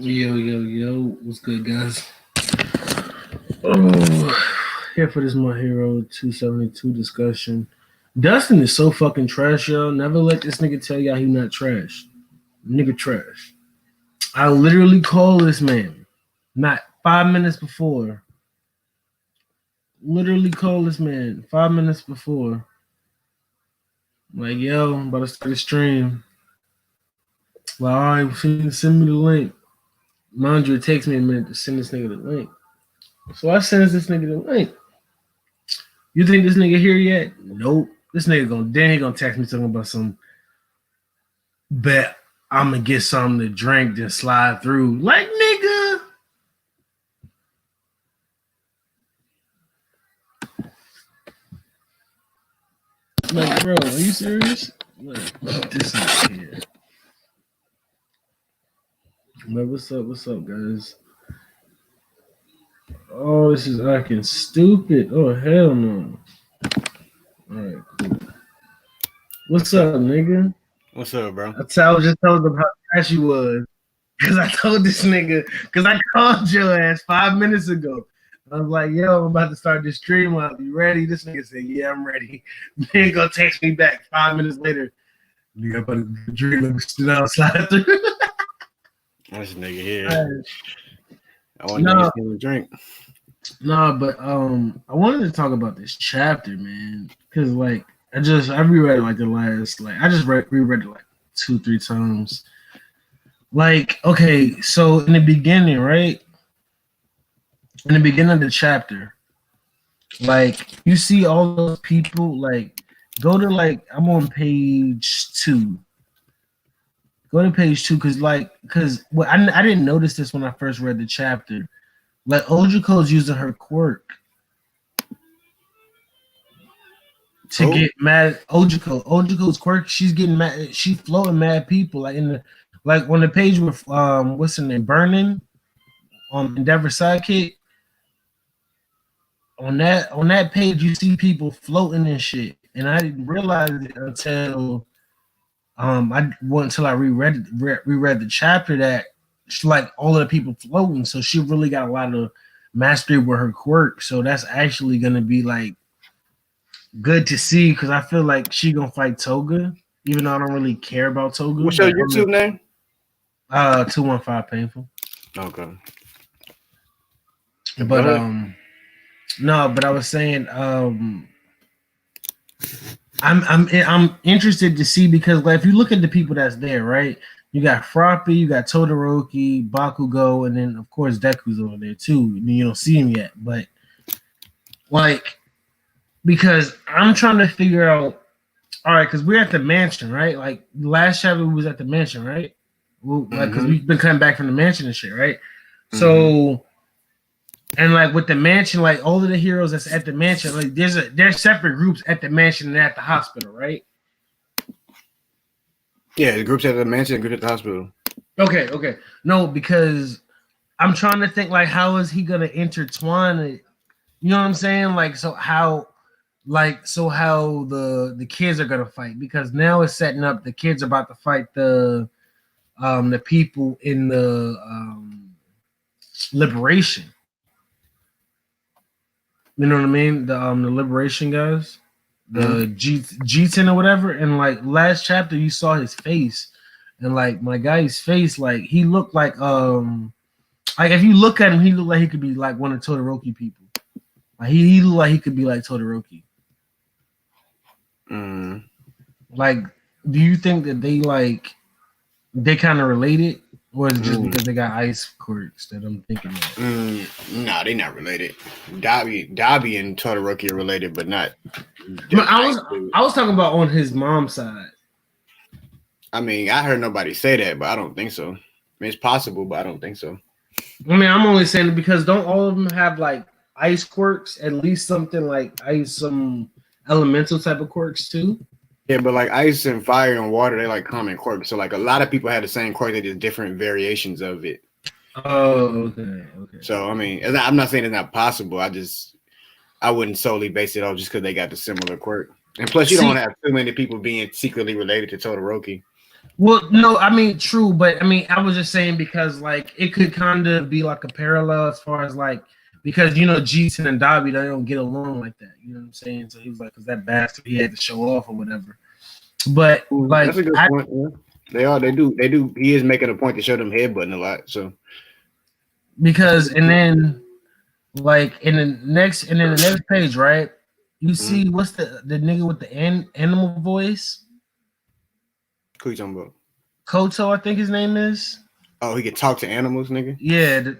Yo, what's good, guys? Oh, here for this My Hero 272 discussion. Dustin is so fucking trash, yo. Never let this nigga tell y'all he not trash. Nigga trash. I literally called this man not 5 minutes before. Literally called this man 5 minutes before. Like, yo, I'm about to start a stream. Well, all right, send me the link. Mind you, it takes me a minute to send this nigga the link. So I sends this nigga the link. You think this nigga here yet? Nope. This nigga he gonna text me talking about some bet I'm gonna get something to drink then slide through. Like, nigga. Like, bro, are you serious? Like, this nigga here. Like, what's up, guys? Oh, this is acting stupid. Oh, hell no. Alright, cool. What's up, nigga? What's up, bro? I was just telling them how trash you was. Cause I told this nigga, cause I called your ass 5 minutes ago. I was like, yo, I'm about to start this stream up. You ready? This nigga said, yeah, I'm ready. Then go text me back 5 minutes later. Nigga, I'm about to drink, sit down, slide through. This nigga here. I want to get a drink. Nah, but I wanted to talk about this chapter, man. Cause like I reread it like the last, like I just reread it like 2-3 times. Like, okay, so in the beginning, right? In the beginning of the chapter, like you see all those people, like go to like I'm on page 2. Go to page 2 because I didn't notice this when I first read the chapter. Like Ojiko's using her quirk to get mad. Ojiko's quirk. She's getting mad. She's floating mad people like when the page with what's her name, Burning on Endeavor Sidekick. On that page, you see people floating and shit, and I didn't realize it until until I reread the chapter that she, like all of the people floating. So she really got a lot of mastery with her quirk. So that's actually gonna be like good to see because I feel like she gonna fight Toga, even though I don't really care about Toga. What's your YouTube name? 215 Painful. Okay. But no, but I was saying I'm interested to see because like if you look at the people that's there, right? You got Froppy, you got Todoroki, Bakugo, and then of course Deku's over there too. You don't see him yet, but like because I'm trying to figure out. All right, because we're at the mansion, right? Like last chapter we was at the mansion, right? Like because we've been coming back from the mansion and shit, right? So. And like with the mansion, like all of the heroes that's at the mansion, like there's separate groups at the mansion and at the hospital, right? Yeah, the groups at the mansion and groups at the hospital. Okay. No, because I'm trying to think like how is he gonna intertwine it? You know what I'm saying? Like how the kids are gonna fight because now it's setting up the kids are about to fight the people in the liberation. You know what I mean? The liberation guys, the G10 or whatever. And like last chapter, you saw his face, and like my guy's face, like he looked like if you look at him, he looked like he could be like one of Todoroki people. Like he looked like he could be like Todoroki. Like, do you think that they kind of related? Or is it just because they got ice quirks that I'm thinking of? Nah, they not related. Dobby and Todoroki are related, but not. I was talking about on his mom's side. I mean, I heard nobody say that, but I don't think so. I mean, it's possible, but I don't think so. I mean, I'm only saying it because don't all of them have like ice quirks? At least something like some elemental type of quirks too. Yeah, but like ice and fire and water, they like common quirks. So like a lot of people have the same quirk, they just different variations of it. Oh, okay. So I mean, I'm not saying it's not possible. I wouldn't solely base it off just because they got the similar quirk. And plus, you don't have too many people being secretly related to Todoroki. Well, no, I mean true, but I mean I was just saying because like it could kind of be like a parallel as far as like because Jason and Dobby they don't get along like that. You know what I'm saying? So he was like, "Cause that bastard he had to show off or whatever." But That's like a good point. Yeah. They do. He is making a point to show them headbutting a lot. So because and then like in the next page, right? You see what's the nigga with the animal voice? who you talking about? Koto, I think his name is. Oh, he can talk to animals, nigga. Yeah, the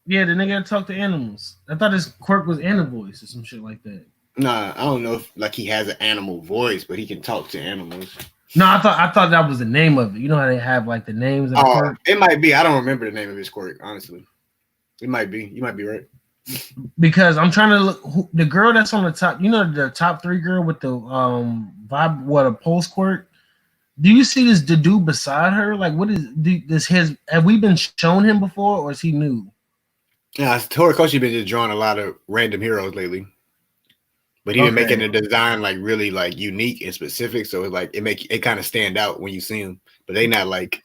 nigga that talk to animals. I thought his quirk was animal voice or some shit like that. Nah, I don't know if like he has an animal voice, but he can talk to animals. No, I thought that was the name of it. You know how they have like the names of the quirk? It might be. I don't remember the name of his quirk, honestly. It might be. You might be right. Because I'm trying to look the girl that's on the top, the top 3 girl with the a pulse quirk. Do you see the dude beside her? Like what is have we been shown him before or is he new? Yeah, Horikoshi been just drawing a lot of random heroes lately. But he been making the design like really like unique and specific, so it's like it kind of stand out when you see them. But they not like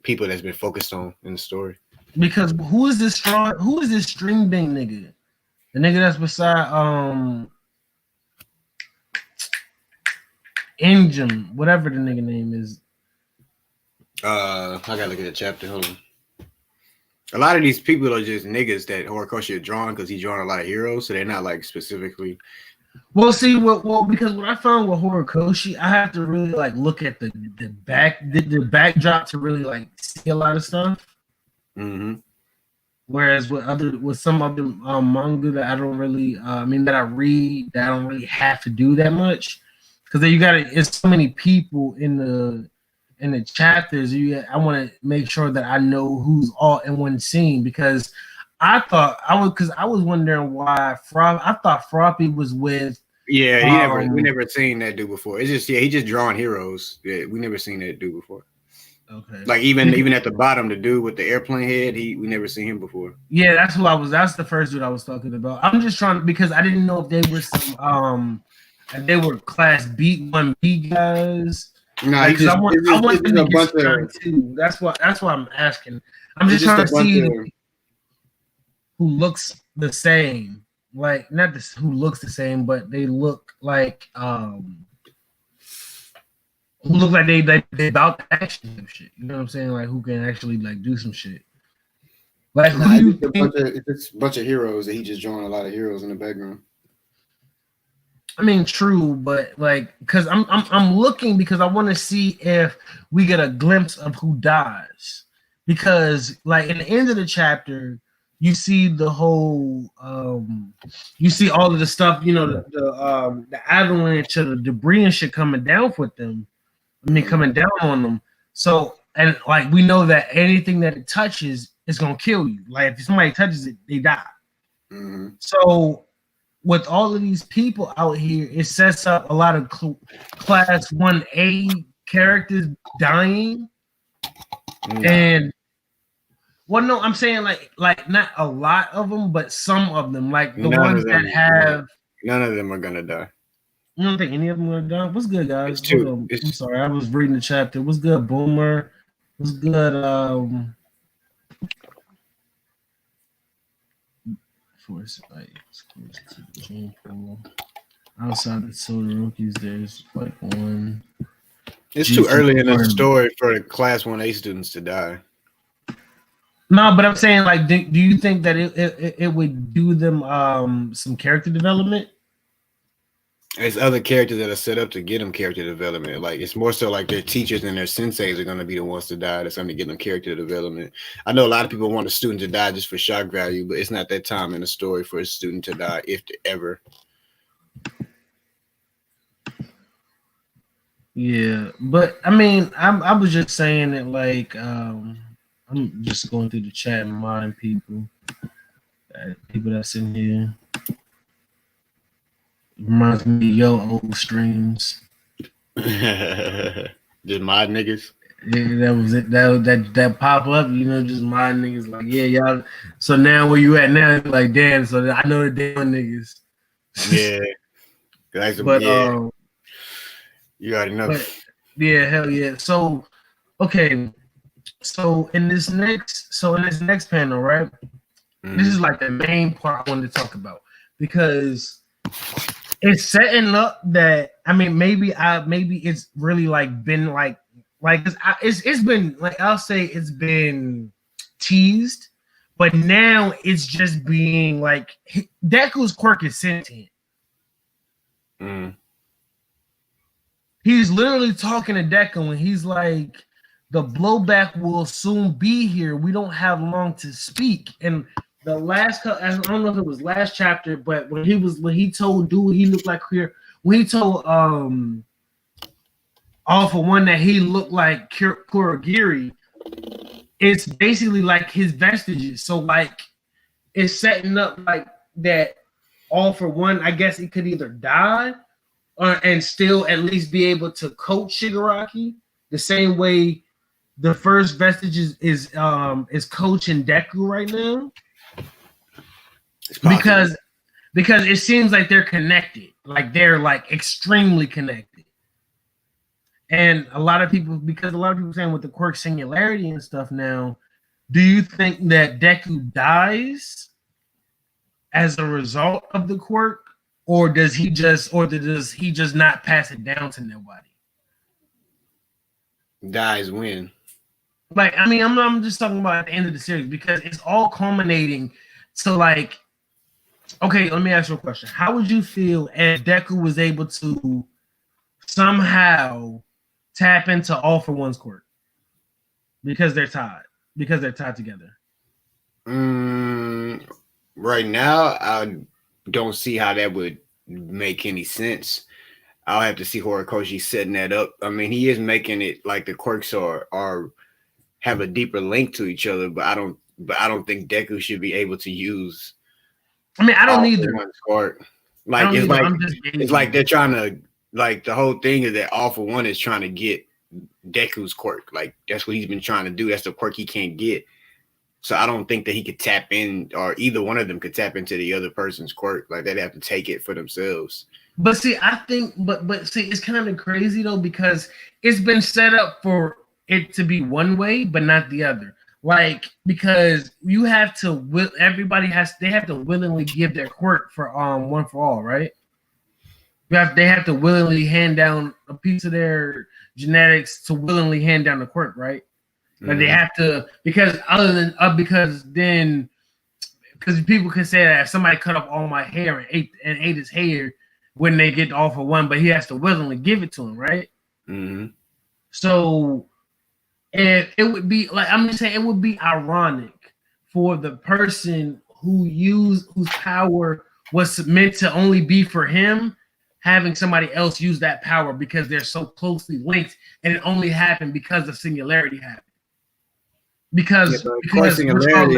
people that's been focused on in the story. Because who is this string bang nigga? The nigga that's beside Engine, whatever the nigga name is. I gotta look at the chapter. Hold on. A lot of these people are just niggas that Horikoshi are drawing because he's drawing a lot of heroes, so they're not like specifically. Well, see, because what I found with Horikoshi, I have to really like look at the backdrop to really like see a lot of stuff. Mm-hmm. Whereas with some other manga that I don't really, that I read, that I don't really have to do that much, because then it's so many people in the chapters. I want to make sure that I know who's all in one scene because I was wondering why I thought Froppy was with. Yeah, we never seen that dude before. It's just he just drawing heroes. Yeah, we never seen that dude before. Okay. Like even at the bottom, the dude with the airplane head, we never seen him before. Yeah, that's the first dude I was talking about. I'm just trying because I didn't know if they were some they were class B1B guys. No, like, I want them to get strong too. That's why I'm asking. I'm just trying to see who looks the same. Like not this who looks the same, but they look like who look like they about to action and shit. You know what I'm saying? Like who can actually like do some shit. Like it's a bunch of heroes that he just drawing a lot of heroes in the background. I mean, true, but like, cause I'm looking because I want to see if we get a glimpse of who dies. Because like in the end of the chapter, you see the whole, you see all of the stuff, the avalanche of the debris and shit coming down with them. Coming down on them. So and like we know that anything that it touches is gonna kill you. Like if somebody touches it, they die. Mm-hmm. So with all of these people out here, it sets up a lot of class 1A characters dying. Mm-hmm. And well, no, I'm saying like not a lot of them, but some of them, like the ones that have. None of them are gonna die. I don't think any of them are done. What's good, guys? I'm sorry, I was reading the chapter. What's good, Boomer? What's good? Outside the Todoroki's, there's like one. It's too early in the story for the class 1A students to die. No, but I'm saying, like, do you think that it would do them some character development? It's other characters that are set up to get them character development. Like it's more so like their teachers and their senseis are going to be the ones to die. That's going to get them character development. I know a lot of people want a student to die just for shock value, but it's not that time in the story for a student to die, if ever. Yeah, but I mean, I was just saying that like I'm just going through the chat and modding people that's in here. Reminds me of your old streams. Just mod niggas. Yeah, that was it. That pop up, just mod niggas. Like, yeah, y'all. So now where you at now? Like, damn. So I know the damn niggas. Yeah. But yeah. You already know. Yeah, hell yeah. So okay, so in this next panel, right? This is Mhm. like the main part I wanted to talk about because it's setting up that maybe it's really like been it's been like I'll say it's been teased, but now it's just being like Deku's quirk is sentient. Mhm. He's literally talking to Deku and he's like, the blowback will soon be here. We don't have long to speak. And I don't know if it was last chapter, but when he told dude he looked like queer, when he told all for one that he looked like Kurogiri, it's basically like his vestiges. So like it's setting up like that all for one, I guess it could either die and still at least be able to coach Shigaraki the same way the first vestige is coaching Deku right now It's possible. because it seems like they're connected, like they're like extremely connected. And a lot of people saying with the quirk singularity and stuff now, do you think that Deku dies as a result of the quirk, or does he just not pass it down to nobody? Dies when. Like, I mean, I'm just talking about at the end of the series because it's all culminating to like, okay, let me ask you a question. How would you feel if Deku was able to somehow tap into All for One's quirk because they're tied, together? Right now, I don't see how that would make any sense. I'll have to see Horikoshi setting that up. I mean, he is making it like the quirks are have a deeper link to each other, but I don't think Deku should be able to use I mean, I don't all for either. one quirk. I Like don't either. I'm just it's gauging. like they're trying to like the whole thing is that all for one is trying to get Deku's quirk. Like that's what he's been trying to do. That's the quirk he can't get. So I don't think that he could tap in, or either one of them could tap into the other person's quirk. Like they'd have to take it for themselves. But see, I think, but see, it's kind of crazy though because it's been set up for it to be one way, but not the other. Like because you have to will they have to willingly give their quirk for one for all, right? They have to willingly hand down a piece of their genetics to willingly hand down the quirk, right? Like they have to because other than because people can say that if somebody cut off all my hair and ate his hair when they get all for one, but he has to willingly give it to him, right? Mm-hmm. So and it would be like I'm just saying it would be ironic for the person whose power was meant to only be for him having somebody else use that power because they're so closely linked and it only happened because the singularity happened. Because Quirk singularity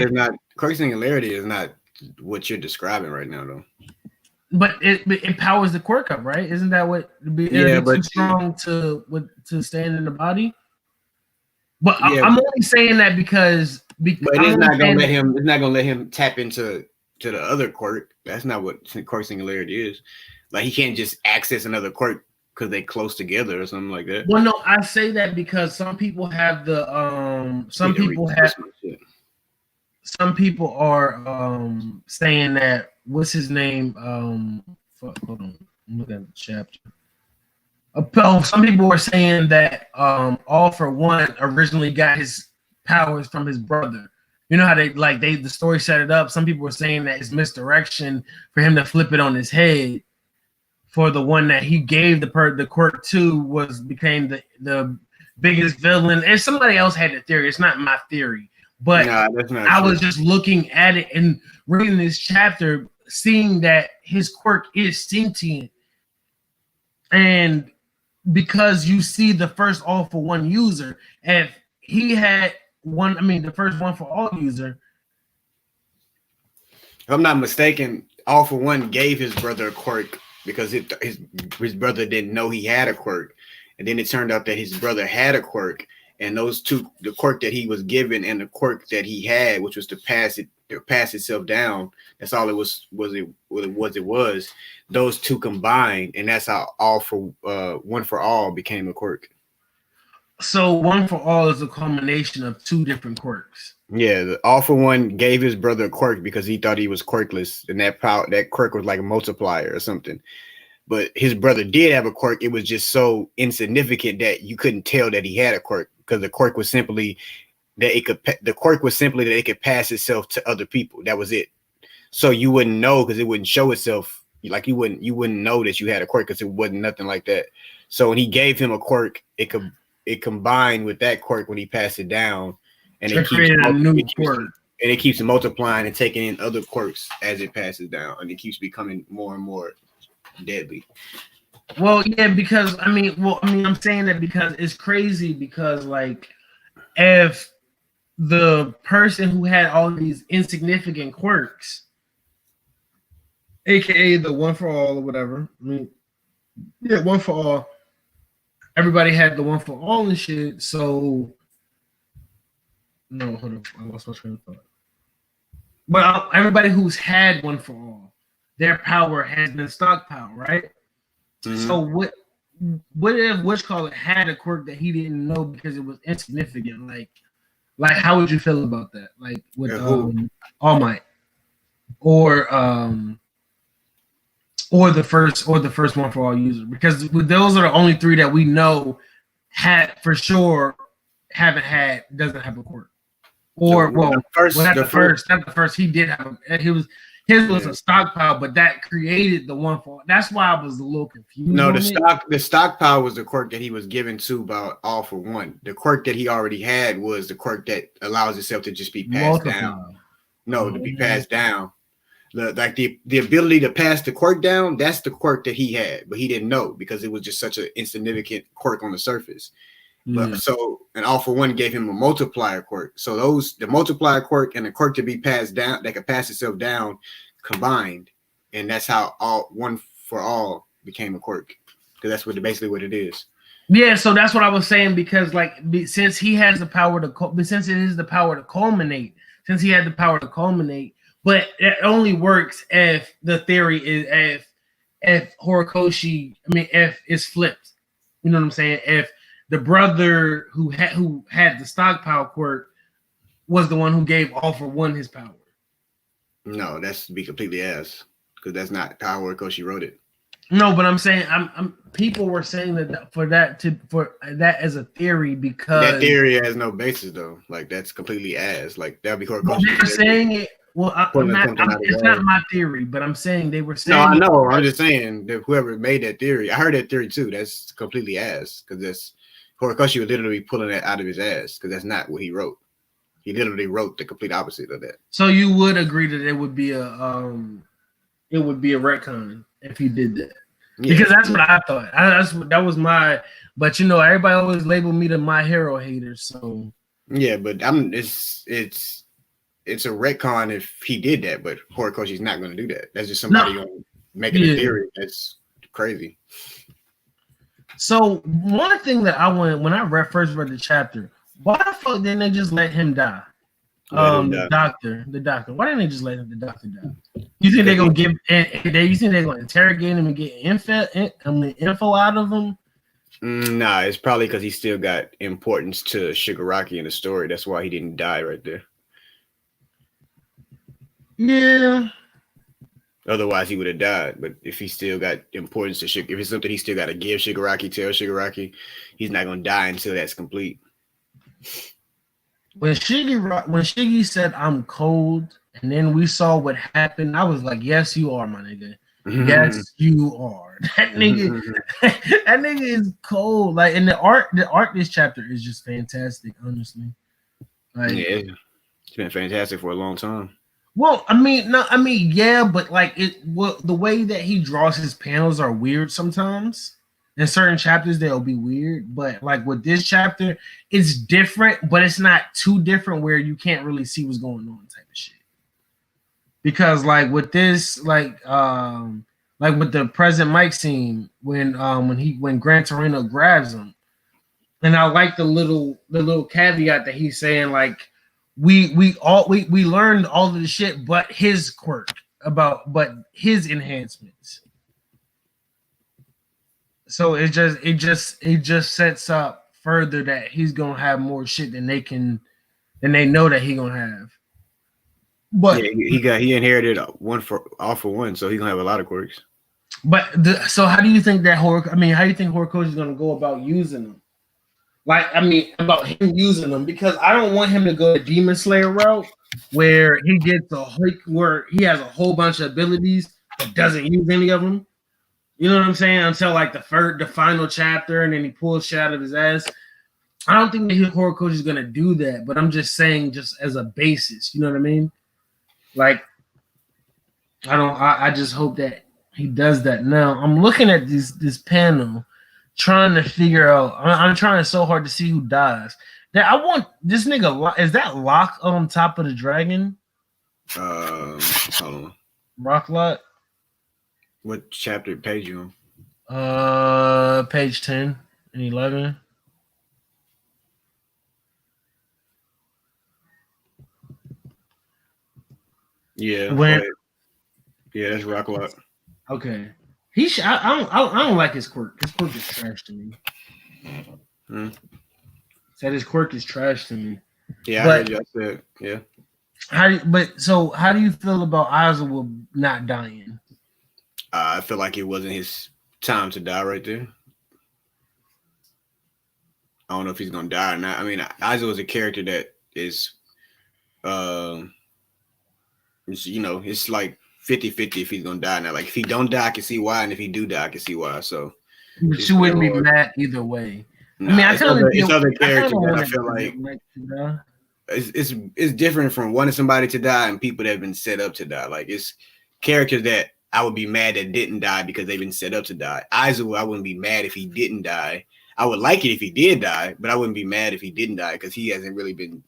is not what you're describing right now, though. But it powers the quirk up, right? Isn't that what? It'd be too strong to stand in the body. But yeah, I'm only saying that because but it's not gonna let him. It's not gonna let him tap into the other quirk. That's not what quirk singularity is. Like he can't just access another quirk because they close together or something like that. Well, no, I say that because some people have the some people are saying that what's his name hold on, look at the chapter. Some people were saying that All for One originally got his powers from his brother. You know how the story set it up. Some people were saying that it's misdirection for him to flip it on his head. For the one that he gave the quirk to became the biggest villain. And somebody else had the theory. It's not my theory, but that's not I true. was just looking at it and reading this chapter, seeing that his quirk is sentient, and because you see the first All for One user, if he had the first one for all user. If I'm not mistaken, All for One gave his brother a quirk because his brother didn't know he had a quirk, and then it turned out that his brother had a quirk, and those two, the quirk that he was given and the quirk that he had, which was to pass itself down. That's all it was. Those two combined, and that's how All for One for All became a quirk. So one for all is a culmination of two different quirks. Yeah, the All for One gave his brother a quirk because he thought he was quirkless, and that quirk was like a multiplier or something. But his brother did have a quirk. It was just so insignificant that you couldn't tell that he had a quirk because the quirk was simply that it could pass itself to other people. That was it. So you wouldn't know because it wouldn't show itself. Like you wouldn't know that you had a quirk because it wasn't nothing like that. So when he gave him a quirk, it combined with that quirk when he passed it down, and it keeps multiplying and taking in other quirks as it passes down, and it keeps becoming more and more deadly. Well, yeah, because I'm saying that because it's crazy because like if the person who had all these insignificant quirks, aka the one for all or whatever, one for all, everybody had the one for all and shit. So no, hold on, I lost my train of thought. But everybody who's had one for all, their power has been stockpiled, right? Mm-hmm. So what if Witchcaller had a quirk that he didn't know because it was insignificant? Like how would you feel about that? Like with All Might, or the first one for all users, because those are the only three that we know had for sure doesn't have a quirk. Or not the first. He did have his was a stockpile, but that created the one for. That's why I was a little confused. No, the stockpile was the quirk that he was given to by All for One. The quirk that he already had was the quirk that allows itself to just be passed down. No, to be passed down. The ability to pass the quirk down, that's the quirk that he had, but he didn't know because it was just such an insignificant quirk on the surface. But and All for One gave him a multiplier quirk. So the multiplier quirk and the quirk to be passed down, that could pass itself down, combined, and that's how one for all became a quirk. Because that's basically what it is. Yeah, so that's what I was saying, because since he has the power to, since it is the power to culminate, since he had the power to culminate, but it only works if the theory is if Horikoshi, if it's flipped. You know what I'm saying? If the brother who had the stockpile quirk was the one who gave All for One his power. No, that's to be completely ass, because that's not how Horikoshi wrote it. No, but I'm saying people were saying that for that as a theory, because that theory has no basis though. Like that's completely ass. Like that'd be Horikoshi. They're saying it. Well, it's not my theory, but I'm saying they were saying. No, I know. I'm just saying that whoever made that theory, I heard that theory too. That's completely ass, because that's Horikoshi was literally pulling that out of his ass, because that's not what he wrote. He literally wrote the complete opposite of that. So you would agree that it would be a retcon if he did that, because that's what I thought. That was my. But everybody always labeled me the My Hero hater. So yeah, but it's a retcon if he did that, but Horikoshi's not going to do that. That's just somebody making a theory. That's crazy. So one thing that I wanted when I first read the chapter, why the fuck didn't they just let him die? The doctor. Why didn't they just let the doctor die? You think they're gonna you think they're gonna interrogate him and get info out of him? Nah, it's probably because he still got importance to Shigaraki in the story. That's why he didn't die right there. Yeah. Otherwise, he would have died. But if he still got importance to if it's something he still got to give Shigaraki, tell Shigaraki, he's not going to die until that's complete. When Shiggy said, "I'm cold," and then we saw what happened, I was like, "Yes, you are, my nigga. Yes, you are." That nigga is cold. Like, and the art this chapter is just fantastic, honestly. Like, yeah, it's been fantastic for a long time. Well, yeah, but the way that he draws his panels are weird sometimes. In certain chapters, they'll be weird, but like with this chapter, it's different, but it's not too different where you can't really see what's going on, type of shit. Because like with this, like with the President Mike scene when Gran Torino grabs him, and I like the little caveat that he's saying, like, we learned all of the shit but his quirk but his enhancements. So it just sets up further that he's gonna have more shit than they know that he gonna have. But yeah, he inherited all for one, so he's gonna have a lot of quirks. But so how do you think that how do you think Horikoshi is gonna go about using them? Like, I mean, about him using them, because I don't want him to go the Demon Slayer route where he gets where he has a whole bunch of abilities but doesn't use any of them. You know what I'm saying? Until like the final chapter, and then he pulls shit out of his ass. I don't think that Horikoshi is gonna do that, but I'm just saying, just as a basis. You know what I mean? Like, I just hope that he does that. Now I'm looking at this panel, trying to figure out. I'm trying so hard to see who dies. That I want this nigga. Is that Locke on top of the dragon? Hold on. Rock-Lock. What chapter page you on? Page 10 and 11. Yeah. Yeah, that's Rock-Lock. Okay. I don't like his quirk. His quirk is trash to me. Said his quirk is trash to me. Yeah, I heard you. I said, yeah. How do you feel about Aizawa not dying? I feel like it wasn't his time to die right there. I don't know if he's gonna die or not. I mean, Aizawa is a character that is, it's like 50-50 if he's gonna die now. Like, if he don't die, I can see why, and if he do die, I can see why. So, but you wouldn't be mad either way. Nah, I mean, it's other characters that I feel like it's different from wanting somebody to die and people that have been set up to die. Like, it's characters that I would be mad that didn't die because they've been set up to die. Aizawa, I wouldn't be mad if he didn't die. I would like it if he did die, but I wouldn't be mad if he didn't die because he hasn't really been.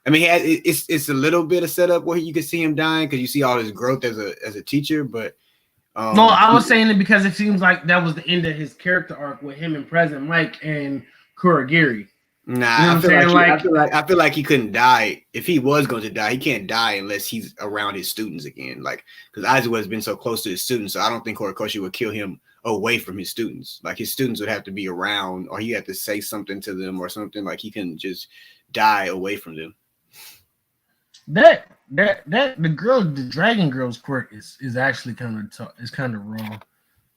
I mean, it's a little bit of setup where you can see him dying because you see all his growth as a teacher. But no, I was saying it because it seems like that was the end of his character arc with him and President Mike and Kurogiri. Nah, you know I feel like he couldn't die. If he was going to die, he can't die unless he's around his students again. Like, because Aizawa has been so close to his students, so I don't think Horikoshi would kill him away from his students. Like, his students would have to be around, or he had to say something to them or something. Like, he couldn't just die away from them. The dragon girl's quirk is actually kind of wrong.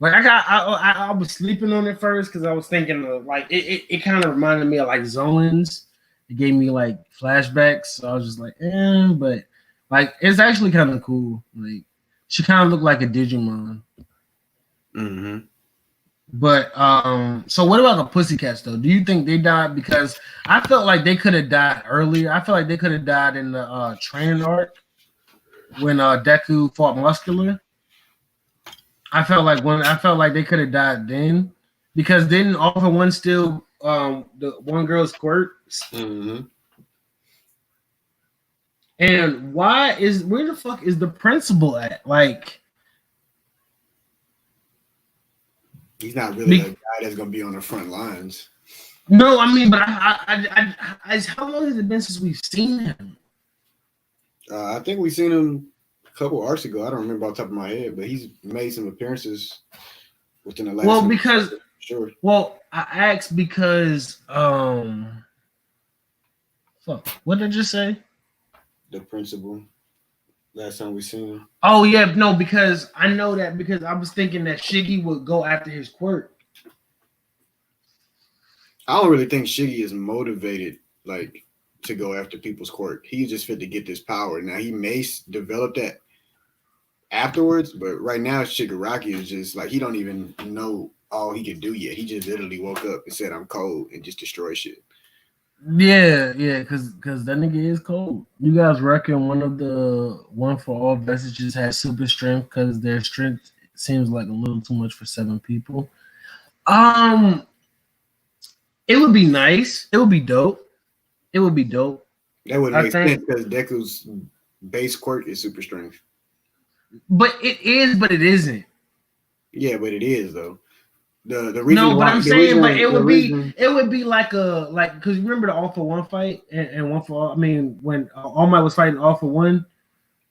Like, I was sleeping on it first because I was thinking of, like, it kind of reminded me of like Zoans. It gave me like flashbacks, so I was just like, but like, it's actually kind of cool. Like, she kind of looked like a Digimon. Mm-hmm. But so what about the Pussycats though? Do you think they died? Because I felt like they could have died earlier. I feel like they could have died in the training arc when Deku fought Muscular. I felt like they could have died then, because didn't All for One still the one girl's quirk? Mm-hmm. And where the fuck is the principal at? Like, he's not really a guy that's gonna be on the front lines. No, I mean, but how long has it been since we've seen him? I think we've seen him a couple arcs ago. I don't remember off the top of my head, but he's made some appearances within the last. Well, because sure. Well, I asked because fuck, what did I just say? The principal. Last time we seen him. Oh yeah, no, because I know that because I was thinking that Shiggy would go after his quirk. I don't really think Shiggy is motivated like to go after people's quirk. He's just fit to get this power. Now he may develop that afterwards, but right now Shigaraki is just like, he don't even know all he can do yet. He just literally woke up and said, "I'm cold," and just destroy shit. Yeah, because that nigga is cold. You guys reckon one for all vestiges has super strength because their strength seems like a little too much for 7 people. It would be nice. It would be dope. That would make sense because Deku's base quirk is super strength. But it isn't. Yeah, but it is though. The reason. No, but I'm saying, but it would be like because remember the All for One fight and One for All. I mean, when All Might was fighting All for One.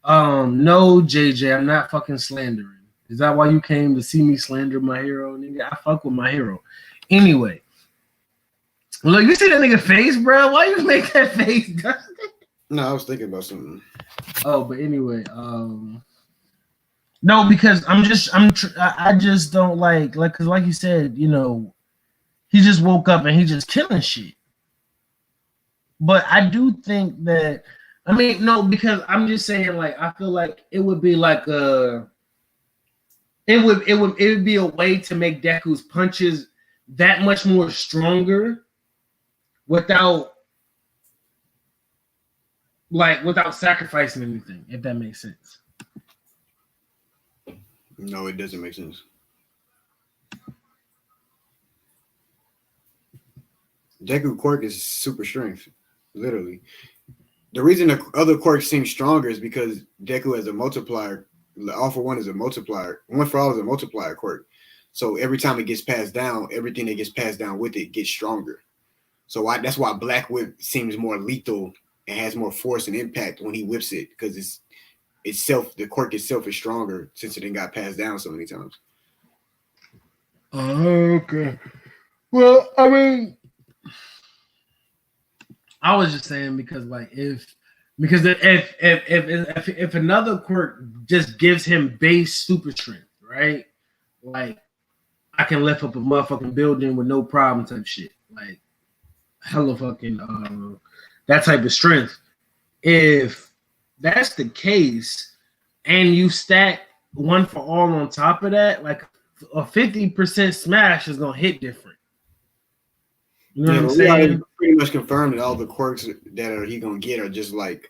No, JJ, I'm not fucking slandering. Is that why you came to see me slander my hero? Nigga, I fuck with my hero. Anyway, Look, you see that nigga face, bro? Why you make that face, Dustin? No, I was thinking about something. Oh, but anyway, no, because I just don't because like you said, you know, he just woke up and he just killing shit. But I do think that, I mean, no, because I'm just saying, like, I feel like it would be like it would be a way to make Deku's punches that much more stronger without without sacrificing anything, if that makes sense. No, it doesn't make sense. Deku quirk is super strength, literally. The reason the other quirks seem stronger is because Deku has a multiplier. All for one is a multiplier. One for all is a multiplier quirk. So every time it gets passed down, everything that gets passed down with it gets stronger. So that's why Black Whip seems more lethal and has more force and impact when he whips it, because the quirk itself is stronger since it didn't got passed down so many times. Okay. Well, I mean, I was just saying because if another quirk just gives him base super strength, right? Like I can lift up a motherfucking building with no problem type shit. Like hella fucking that type of strength. If that's the case, and you stack one for all on top of that, like a 50% smash is gonna hit different. You know what I'm saying? Pretty much confirmed that all the quirks that he gonna get are just like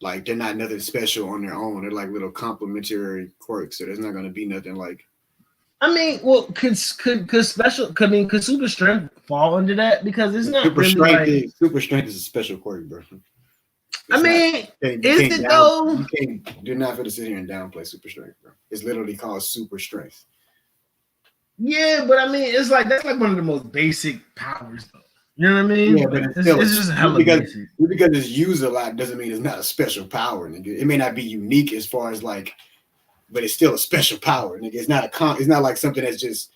they're not nothing special on their own. They're like little complementary quirks. So there's not gonna be nothing like. I mean, well, could super strength fall under that? Because it's not super really strength. Super strength is a special quirk, bro. I mean, is it though? You're not going to sit here and downplay super strength, bro. It's literally called super strength. Yeah, but I mean, it's like that's like one of the most basic powers, though. You know what I mean? Yeah, but it's just hella basic. Because it's used a lot doesn't mean it's not a special power, nigga. It may not be unique as far as like, but it's still a special power, nigga. It's not like something that's just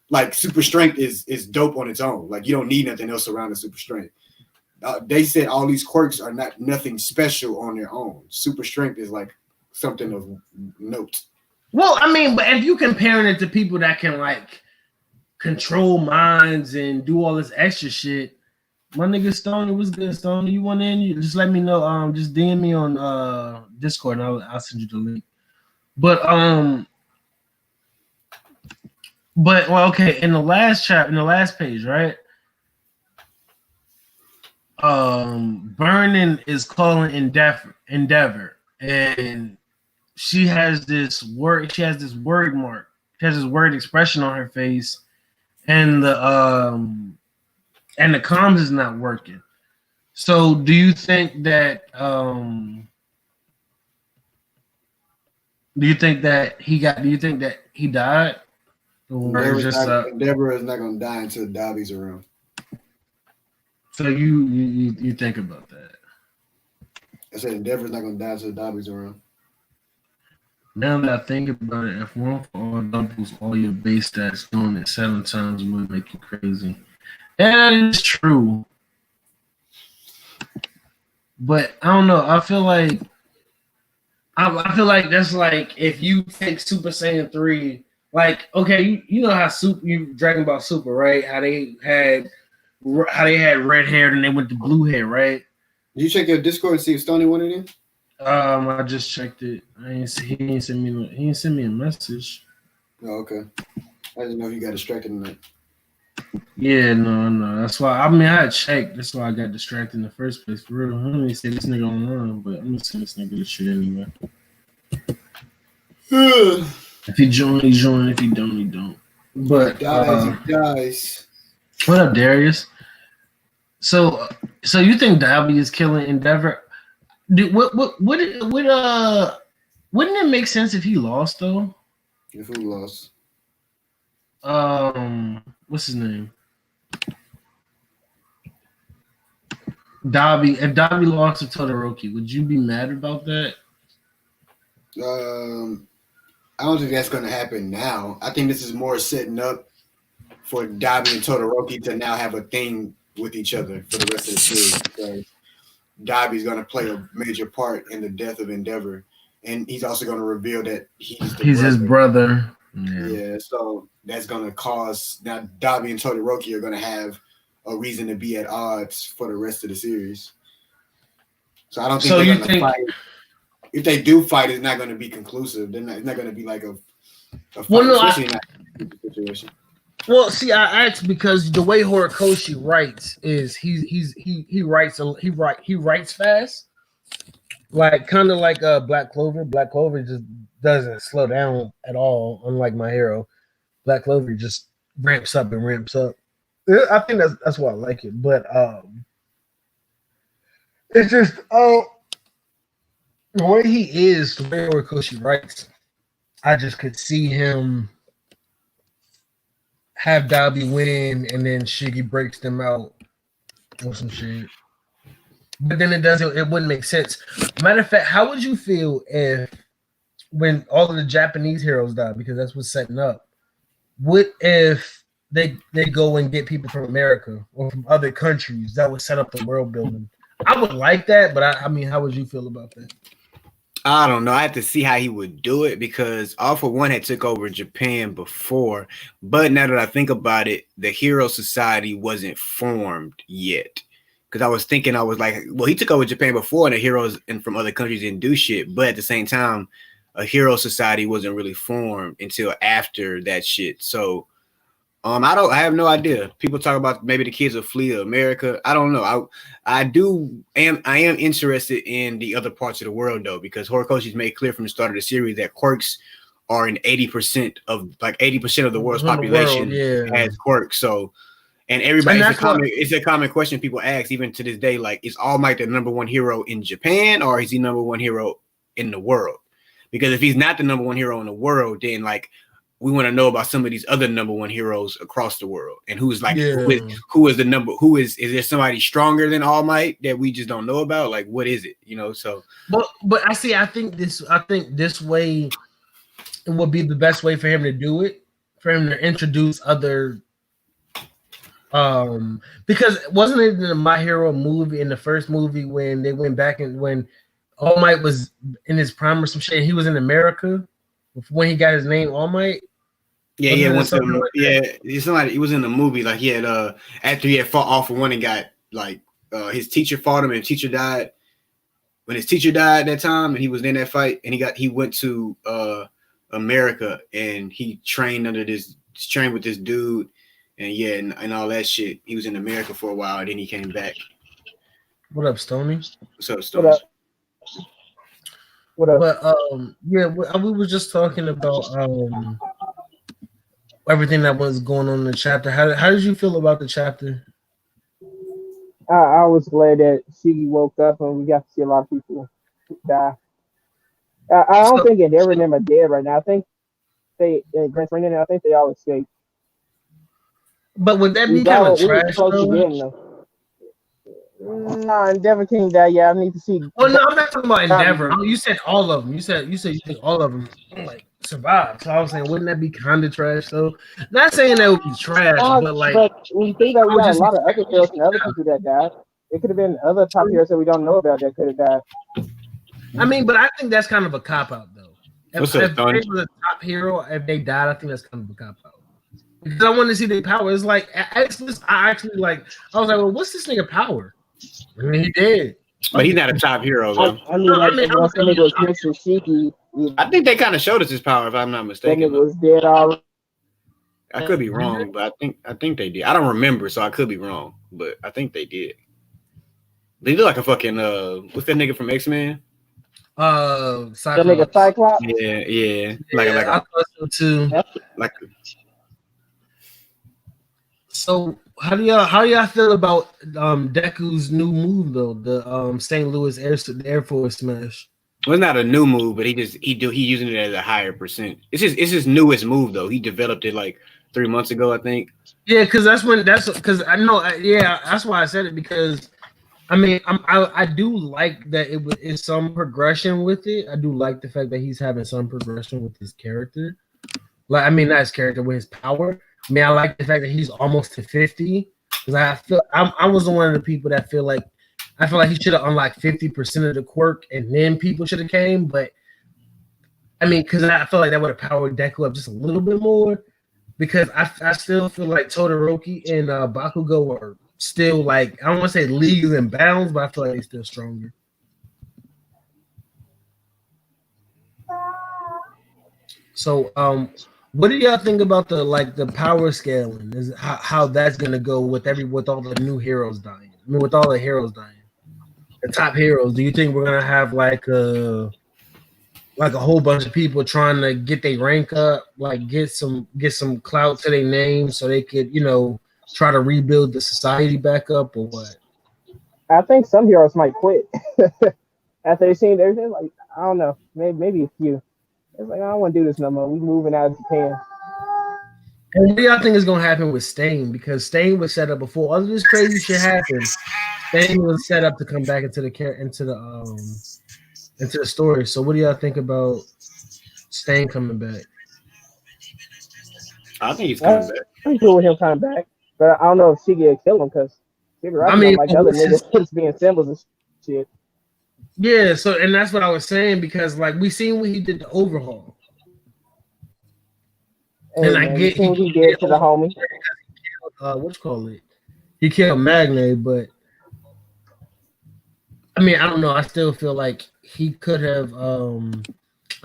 like super strength is dope on its own. Like you don't need nothing else around the super strength. They said all these quirks are nothing special on their own. Super strength is like something of note. Well, I mean, but if you comparing it to people that can like control minds and do all this extra shit, my nigga Stony, what's good, Stony? You want in? You just let me know. Just DM me on Discord and I'll send you the link. But well, okay. In the last page, right? Burning is calling Endeavor, and she has this word mark. She has this word expression on her face, and the comms is not working. So, do you think that he died? Or Endeavor is not gonna die until Dobby's around. So you think about that? I said Endeavor's not gonna die until Dobby's around. Now that I think about it, if one for all doubles all your base stats, doing it 7 times would make you crazy. That is true. But I don't know. I feel like that's like if you take Super Saiyan 3, like okay, you know how Dragon Ball Super, right? How they had red hair and they went to blue hair, right? Did you check your Discord and see if Stoney wanted in? I just checked it. He didn't send me a message. Oh, okay. I didn't know if you got distracted in that. Yeah, no. That's why I had checked. That's why I got distracted in the first place. For real. I don't even say this nigga online, but I'm gonna send this nigga the shit anyway. If he join, he join. If he don't, he don't. But guys. What up, Darius? So you think Dobby is killing Endeavor? Wouldn't it make sense if he lost though? If who lost? What's his name? Dobby. If Dobby lost to Todoroki, would you be mad about that? I don't think that's going to happen now. I think this is more setting up for Dabi and Todoroki to now have a thing with each other for the rest of the series, because Dabi's going to play a major part in the death of Endeavor, and he's also going to reveal that he's his brother. Yeah. Yeah, so that's going to cause now Dabi and Todoroki are going to have a reason to be at odds for the rest of the series. So I don't think they're going to fight. If they do fight, it's not going to be conclusive. It's not going to be like a fight, especially in that situation. Well, see, I asked because the way Horikoshi writes is he writes fast, like kind of like Black Clover. Black Clover just doesn't slow down at all, unlike My Hero. Black Clover just ramps up and ramps up. I think that's why I like it, but it's just the way he is, the way Horikoshi writes, I just could see him have Dabi win, and then Shiggy breaks them out or some shit. But then it wouldn't make sense. Matter of fact, how would you feel if when all of the Japanese heroes die, because that's what's setting up? What if they go and get people from America or from other countries that would set up the world building? I would like that, but I mean, how would you feel about that? I don't know. I have to see how he would do it, because All For One had took over Japan before. But now that I think about it, the Hero Society wasn't formed yet. Because I was thinking, I was like, well, he took over Japan before, and the heroes and from other countries didn't do shit. But at the same time, a Hero Society wasn't really formed until after that shit. So I have no idea. People talk about maybe the kids will flee to America. I don't know. I am interested in the other parts of the world though, because Horikoshi's made clear from the start of the series that quirks are in 80% of the world's population has quirks. So, and everybody, it's a common question people ask even to this day. Like, is All Might the number one hero in Japan, or is he number one hero in the world? Because if he's not the number one hero in the world, then like, we want to know about some of these other number one heroes across the world, and who is there somebody stronger than All Might that we just don't know about? Like, what is it? So. But I think this way it would be the best way for him to do it, for him to introduce other. Because wasn't it in the My Hero movie, in the first movie, when they went back and when All Might was in his prime or some shit, he was in America when he got his name All Might. He was in the movie. Like, he had after he had fought All For One and got like his teacher fought him, and his teacher died. When his teacher died that time, and he was in that fight, and he went to America, and he trained with this dude, and all that shit. He was in America for a while, and then he came back. What up, Stoney? What's up, Stoney? What up? But we were just talking about everything that was going on in the chapter. How did you feel about the chapter? I was glad that Shiggy woke up and we got to see a lot of people die. I don't think Endeavor and them are dead right now. I think I think they all escaped. But would that be kind of trash? No, Endeavor King died. Yeah, I need to see. Oh no, I'm not talking about Endeavor. You said all of them. You said you think all of them like survived. So I was saying, wouldn't that be kind of trash though? Not saying that would be trash, but like. But when you think that we got a lot of other heroes and other people that died, it could have been other top heroes that we don't know about that could have died. I mean, but I think that's kind of a cop out though. If they were the top hero, if they died, I think that's kind of a cop out. Because I want to see their power. It's like I was like, well, what's this nigga power? I mean, he did. But he's not a top hero, though. I think they kind of showed us his power, if I'm not mistaken. That nigga was dead already. I could be wrong, but I think they did. I don't remember, so I could be wrong, but I think they did. They look like a fucking what's that nigga from X-Men? Cyclops. That nigga Cyclops. Yeah. I thought so too. So how do y'all feel about Deku's new move though? The St. Louis Air Force smash. Well, it's not a new move, but he using it as a higher percent. It's his newest move though. He developed it like 3 months ago, I think. Yeah, because that's I know. That's why I said it, because I mean I do like that it's some progression with it. I do like the fact that he's having some progression with his character. Like, I mean, not his character, with his power. I mean, I like the fact that he's almost to 50 because I was one of the people that feel like he should have unlocked 50% of the quirk and then people should have came. But I mean, because I feel like that would have powered Deku up just a little bit more. Because I still feel like Todoroki and Bakugo are still like I don't want to say leagues and bounds, but I feel like they're still stronger. So, what do y'all think about the power scaling? Is how that's gonna go with all the new heroes dying? I mean, with all the heroes dying, the top heroes. Do you think we're gonna have like a whole bunch of people trying to get their rank up, like get some clout to their name, so they could try to rebuild the society back up, or what? I think some heroes might quit after they've seen everything. Like I don't know, maybe a few. It's like I don't want to do this no more. We moving out of Japan. And what do y'all think is gonna happen with Stain? Because Stain was set up before all of this crazy shit happened. Stain was set up to come back into the story. So what do y'all think about Stain coming back? I think he's coming back. I'm cool with him coming back, but I don't know if Shiggy will kill him because I mean, like other niggas just being symbols and shit. Yeah, so and that's what I was saying because like we seen what he did to Overhaul, and I get what he did to the homie. What's called it? He killed Magne, but I mean I don't know. I still feel like he could have. I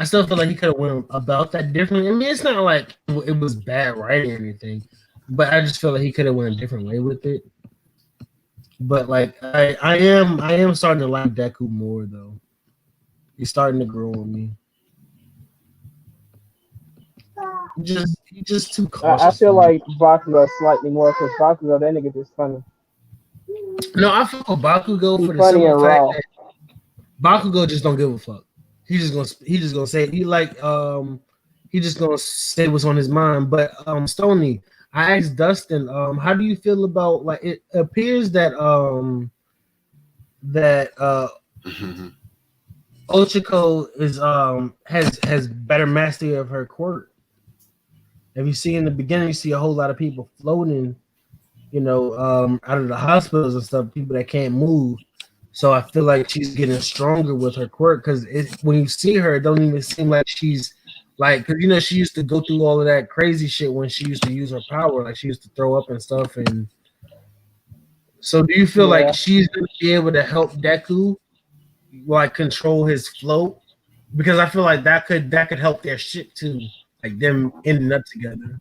still feel like he could have went about that differently. I mean, it's not like it was bad writing or anything, but I just feel like he could have went a different way with it. But like I am starting to like Deku more though. He's starting to grow on me. He just too cautious. I feel like Bakugo slightly more because Bakugo that nigga just funny. No, I fuck with Bakugo for the funny and raw. That Bakugo just don't give a fuck. He's just gonna say he just gonna say what's on his mind. But Stony, I asked Dustin, how do you feel about like it appears that Ochako is has better mastery of her quirk. If you see in the beginning, you see a whole lot of people floating, out of the hospitals and stuff, people that can't move. So I feel like she's getting stronger with her quirk because when you see her, it don't even seem like she's like, because she used to go through all of that crazy shit when she used to use her power, like she used to throw up and stuff. And so, do you feel like she's gonna be able to help Deku, like control his float? Because I feel like that could help their shit too, like them ending up together.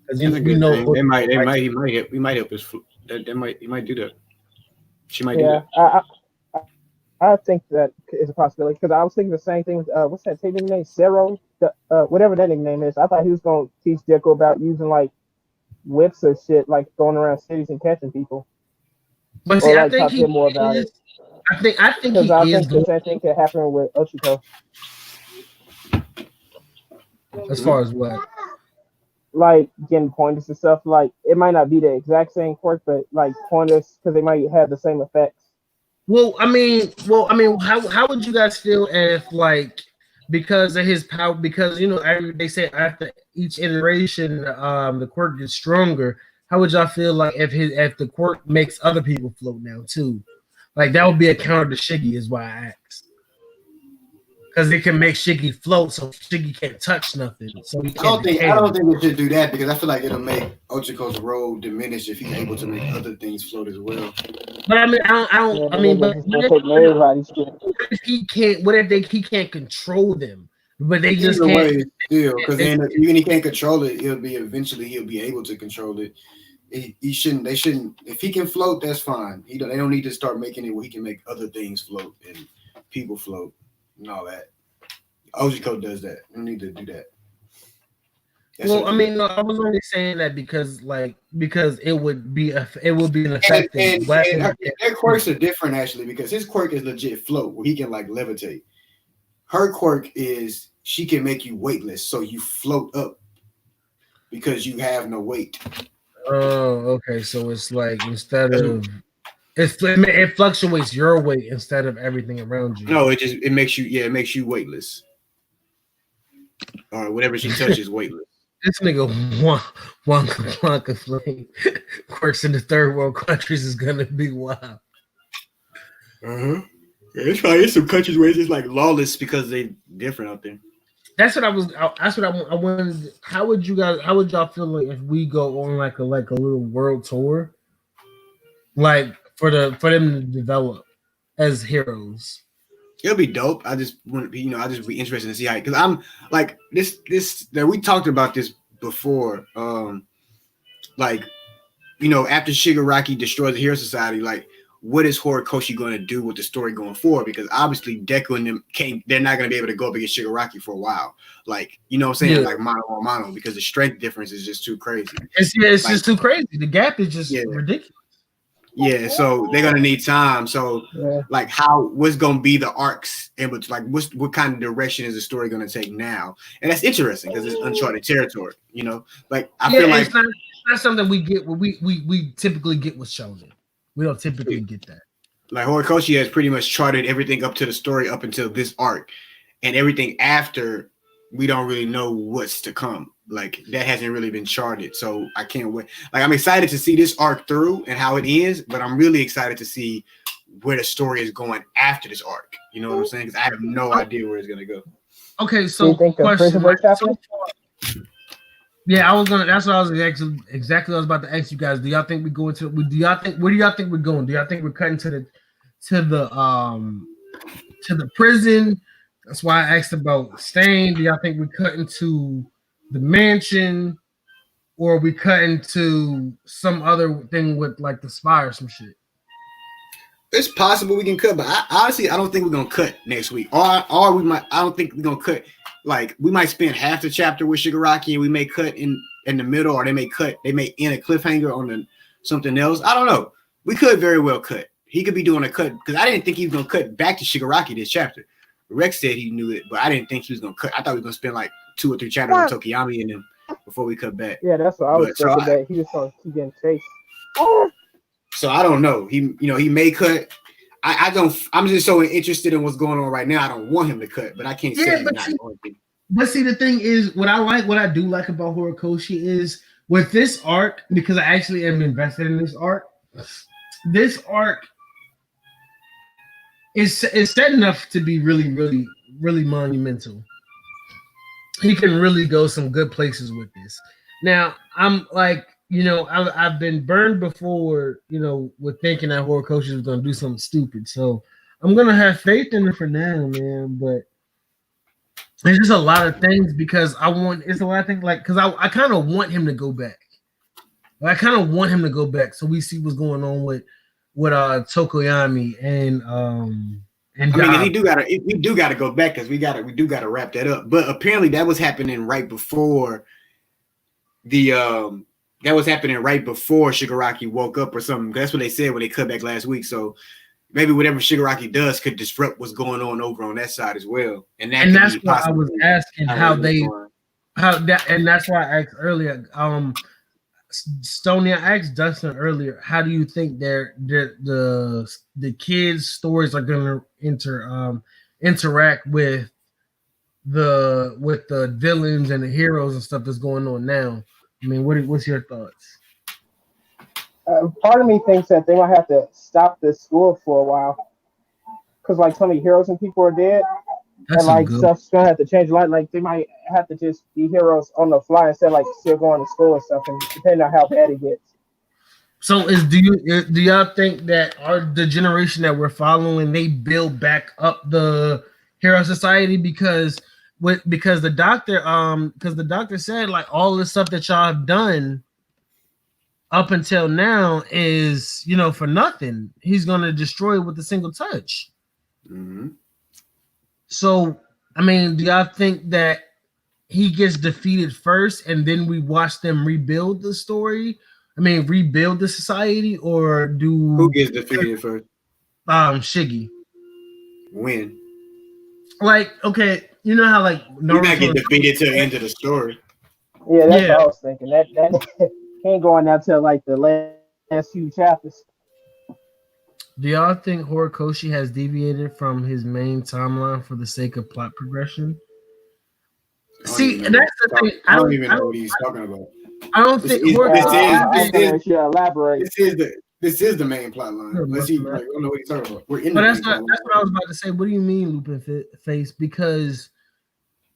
Because we might help his float. He might do that. She might do that. I think that is a possibility because I was thinking the same thing with what's that name? Zero, whatever that nickname is. I thought he was gonna teach Deku about using like whips or shit, like going around cities and catching people. But see, I think more about it. I think because I think the same thing could happen with Ochako. As far as what? Like getting pointers and stuff. Like it might not be the exact same quirk, but like pointers because they might have the same effects. Well, I mean, how would you guys feel if, like, because of his power, because they say after each iteration, the quirk gets stronger. How would y'all feel like if the quirk makes other people float now too? Like that would be a counter to Shiggy, is why I asked. Because it can make Shiggy float, so Shiggy can't touch nothing. So I don't think we should do that because I feel like it'll make Ochiko's role diminish if he's able to make other things float as well. But I mean, but if he can't? What if he can't control them? But they just can't. Still, because even he can't control it, he'll be able to control it. They shouldn't. If he can float, that's fine. They don't need to start making it where he can make other things float and people float. And all that. Ochako does that. You need to do that. Well, I mean, no, I was only saying that because it would be an effective weapon. And their quirks are different actually because his quirk is legit float where he can like levitate. Her quirk is she can make you weightless, so you float up because you have no weight. Oh, okay. So it's like instead of it fluctuates your weight instead of everything around you. No, it makes you weightless. Or whatever she touches weightless. This nigga Wonka Flonka Flame works in the third world countries is gonna be wild. Uh-huh. Yeah, there's probably some countries where it's just like lawless because they different out there. That's what I was. That's what I wanted. How would you guys? How would y'all feel like if we go on like a little world tour, like for them to develop as heroes? It'll be dope. I just want to, I just be interested to see how, because I'm like this that we talked about this before. Like, after Shigaraki destroys the Hero Society, like, what is Horikoshi going to do with the story going forward? Because obviously Deku and them they're not going to be able to go up against Shigaraki for a while. Like, you know what I'm saying? Yeah. Like mano a mano, because the strength difference is just too crazy. It's like, just too crazy. The gap is just ridiculous. Yeah, so they're gonna need time. So, like, what's gonna be the arcs, and like, what kind of direction is the story gonna take now? And that's interesting because it's uncharted territory. Like I feel like it's not something we get. We typically get with shonen. We don't typically get that. Like Horikoshi has pretty much charted everything up to the story up until this arc, and everything after we don't really know what's to come. Like that hasn't really been charted, so I can't wait. Like I'm excited to see this arc through and how it ends, but I'm really excited to see where the story is going after this arc. You know what I'm saying? Because I have no idea where it's gonna go. Okay, so do you think question. Yeah, I was gonna. That's what I was exactly. What I was about to ask you guys. Do y'all think we go into? Do y'all think? Where do y'all think we're going? Do y'all think we're cutting to the prison? That's why I asked about Stain. Do y'all think we're cutting to the mansion, or we cutting to some other thing with like the spy or some shit? It's possible we can cut, but honestly, I don't think we're gonna cut next week. Or we might. I don't think we're gonna cut. Like we might spend half the chapter with Shigaraki, and we may cut in the middle, or they may end a cliffhanger on something else. I don't know. We could very well cut. He could be doing a cut because I didn't think he was gonna cut back to Shigaraki this chapter. Rex said he knew it, but I didn't think he was gonna cut. I thought we were gonna spend like 2 or 3 chapters on Tokiyami and them before we cut back. Yeah, that's what I was thinking. That he just gonna keep getting chased. So I don't know. He may cut. I don't. I'm just so interested in what's going on right now. I don't want him to cut, but I can't say he's not going to. But see, the thing is, what I do like about Horikoshi is with this arc, because I actually am invested in this arc. This arc is set enough to be really, really, really monumental. He can really go some good places with this. Now, I'm like, I've been burned before, with thinking that Horikoshi was going to do something stupid. So I'm going to have faith in it for now, man. But there's just a lot of things because it's a lot of things like, because I kind of want him to go back. I kind of want him to go back so we see what's going on with Tokoyami and I mean, we do gotta go back because we do gotta wrap that up. But apparently that was happening right before Shigaraki woke up or something. That's what they said when they cut back last week. So maybe whatever Shigaraki does could disrupt what's going on over on that side as well. And that's why I was asking and that's why I asked earlier. Stony, I asked Dustin earlier, how do you think the kids' stories are going to interact with the villains and the heroes and stuff that's going on now? I mean, what's your thoughts? Part of me thinks that they might have to stop the school for a while because like so many heroes and people are dead. That's and like stuff's gonna have to change a lot. Like they might have to just be heroes on the fly instead of like still going to school and stuff, and depending on how bad it gets. So do y'all think that the generation that we're following, they build back up the Hero Society because the doctor said like all the stuff that y'all have done up until now is for nothing. He's gonna destroy it with a single touch. Mm-hmm. So, I mean, do y'all think that he gets defeated first and then we watch them rebuild the story? I mean, rebuild the society, or who gets defeated first? Shiggy. When? Like, okay, you know how like Naruto, you not get defeated till the end of the story. Yeah, that's what I was thinking. That ain't going out till like the last few chapters. Do y'all think Horikoshi has deviated from his main timeline for the sake of plot progression? See, and that's the thing. I don't even know what he's talking about. I don't think elaborate. This is the main plot line. Let's see. Like, I don't know what he's talking about. We're in. But that's what I was about to say. What do you mean, Lupin Face? Because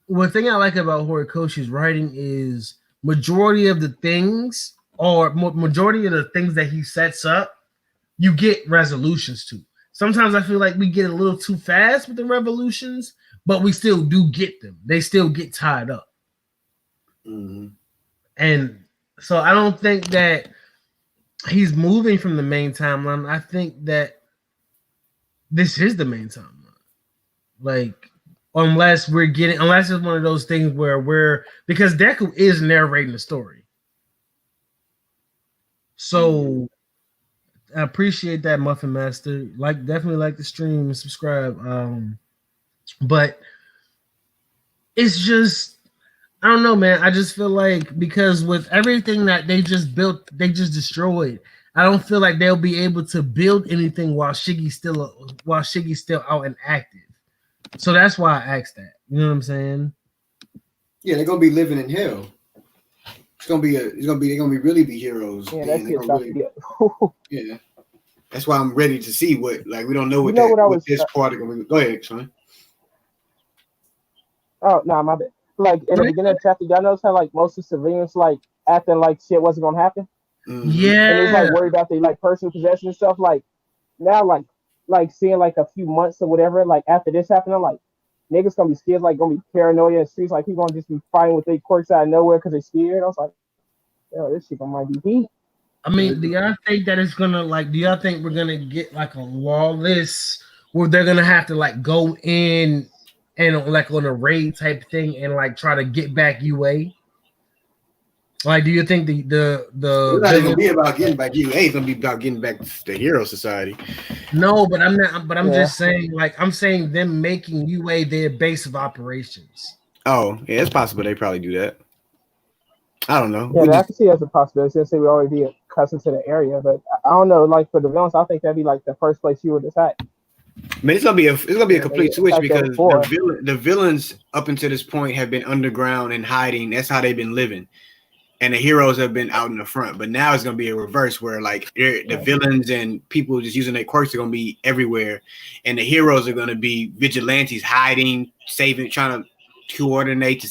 one thing I like about Horikoshi's writing is majority of the things, or majority of the things that he sets up, you get resolutions to. Sometimes I feel like we get a little too fast with the revolutions, but we still do get them. They still get tied up. Mm-hmm. And so I don't think that he's moving from the main timeline. I think that this is the main timeline. Like, unless it's one of those things where because Deku is narrating the story. So I appreciate that, Muffin Master. Definitely like the stream and subscribe. But it's just, I don't know, man. I just feel like because with everything that they just built, they just destroyed. I don't feel like they'll be able to build anything while Shiggy's still out and active. So that's why I asked that. You know what I'm saying? Yeah, they're gonna be living in hell. They're gonna be really be heroes. Yeah, that's it. Really, yeah. That's why I'm ready to see what, like, we don't know what this part is gonna be. Go ahead, son. Oh no, my bad. Like in the beginning of the chapter, y'all notice how like most of the civilians like acting like shit wasn't gonna happen. Mm-hmm. Yeah, and it's like worried about their like personal possession and stuff. Like now, like seeing like a few months or whatever, like after this happened, I'm like, niggas gonna be scared, like gonna be paranoid in the streets, like people gonna just be fighting with their quirks out of nowhere because they're scared. I was like, yo, this shit might be heat. I mean, do y'all think that it's gonna do y'all think we're gonna get like a lawless where they're gonna have to like go in and like on a raid type thing and like try to get back UA? Like, do you think the it's not even be about getting back UA? It's gonna be about getting back the Hero Society. No, but I'm not. But I'm just saying, like, I'm saying them making UA their base of operations. Oh, yeah, it's possible they probably do that. I don't know. Yeah, I can see as a possibility. Since we already be accustomed to the area, but I don't know. Like for the villains, I think that'd be like the first place you would attack. I mean, it's gonna be a complete switch because the villains up until this point have been underground and hiding. That's how they've been living, and the heroes have been out in the front. But now it's gonna be a reverse where like the villains and people just using their quirks are gonna be everywhere, and the heroes are gonna be vigilantes hiding, saving, trying to coordinate to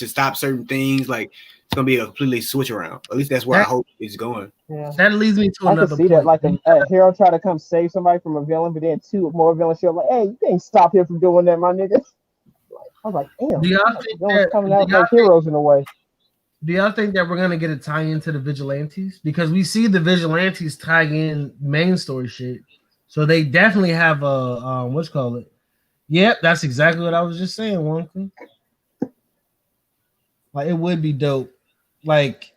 stop certain things. Like it's gonna be a completely switch around. At least that's where I hope it's going. Yeah. That leads me to another point. That like a hero try to come save somebody from a villain, but then two more villains show up like, hey, you can't stop him from doing that, my nigga. I was like, damn, do y'all think that, coming out like heroes in a way. Do y'all think that we're gonna get a tie into the vigilantes? Because we see the vigilantes tie in main story shit. So they definitely have a what's called it. Yep, that's exactly what I was just saying, Wonka. Like it would be dope. Like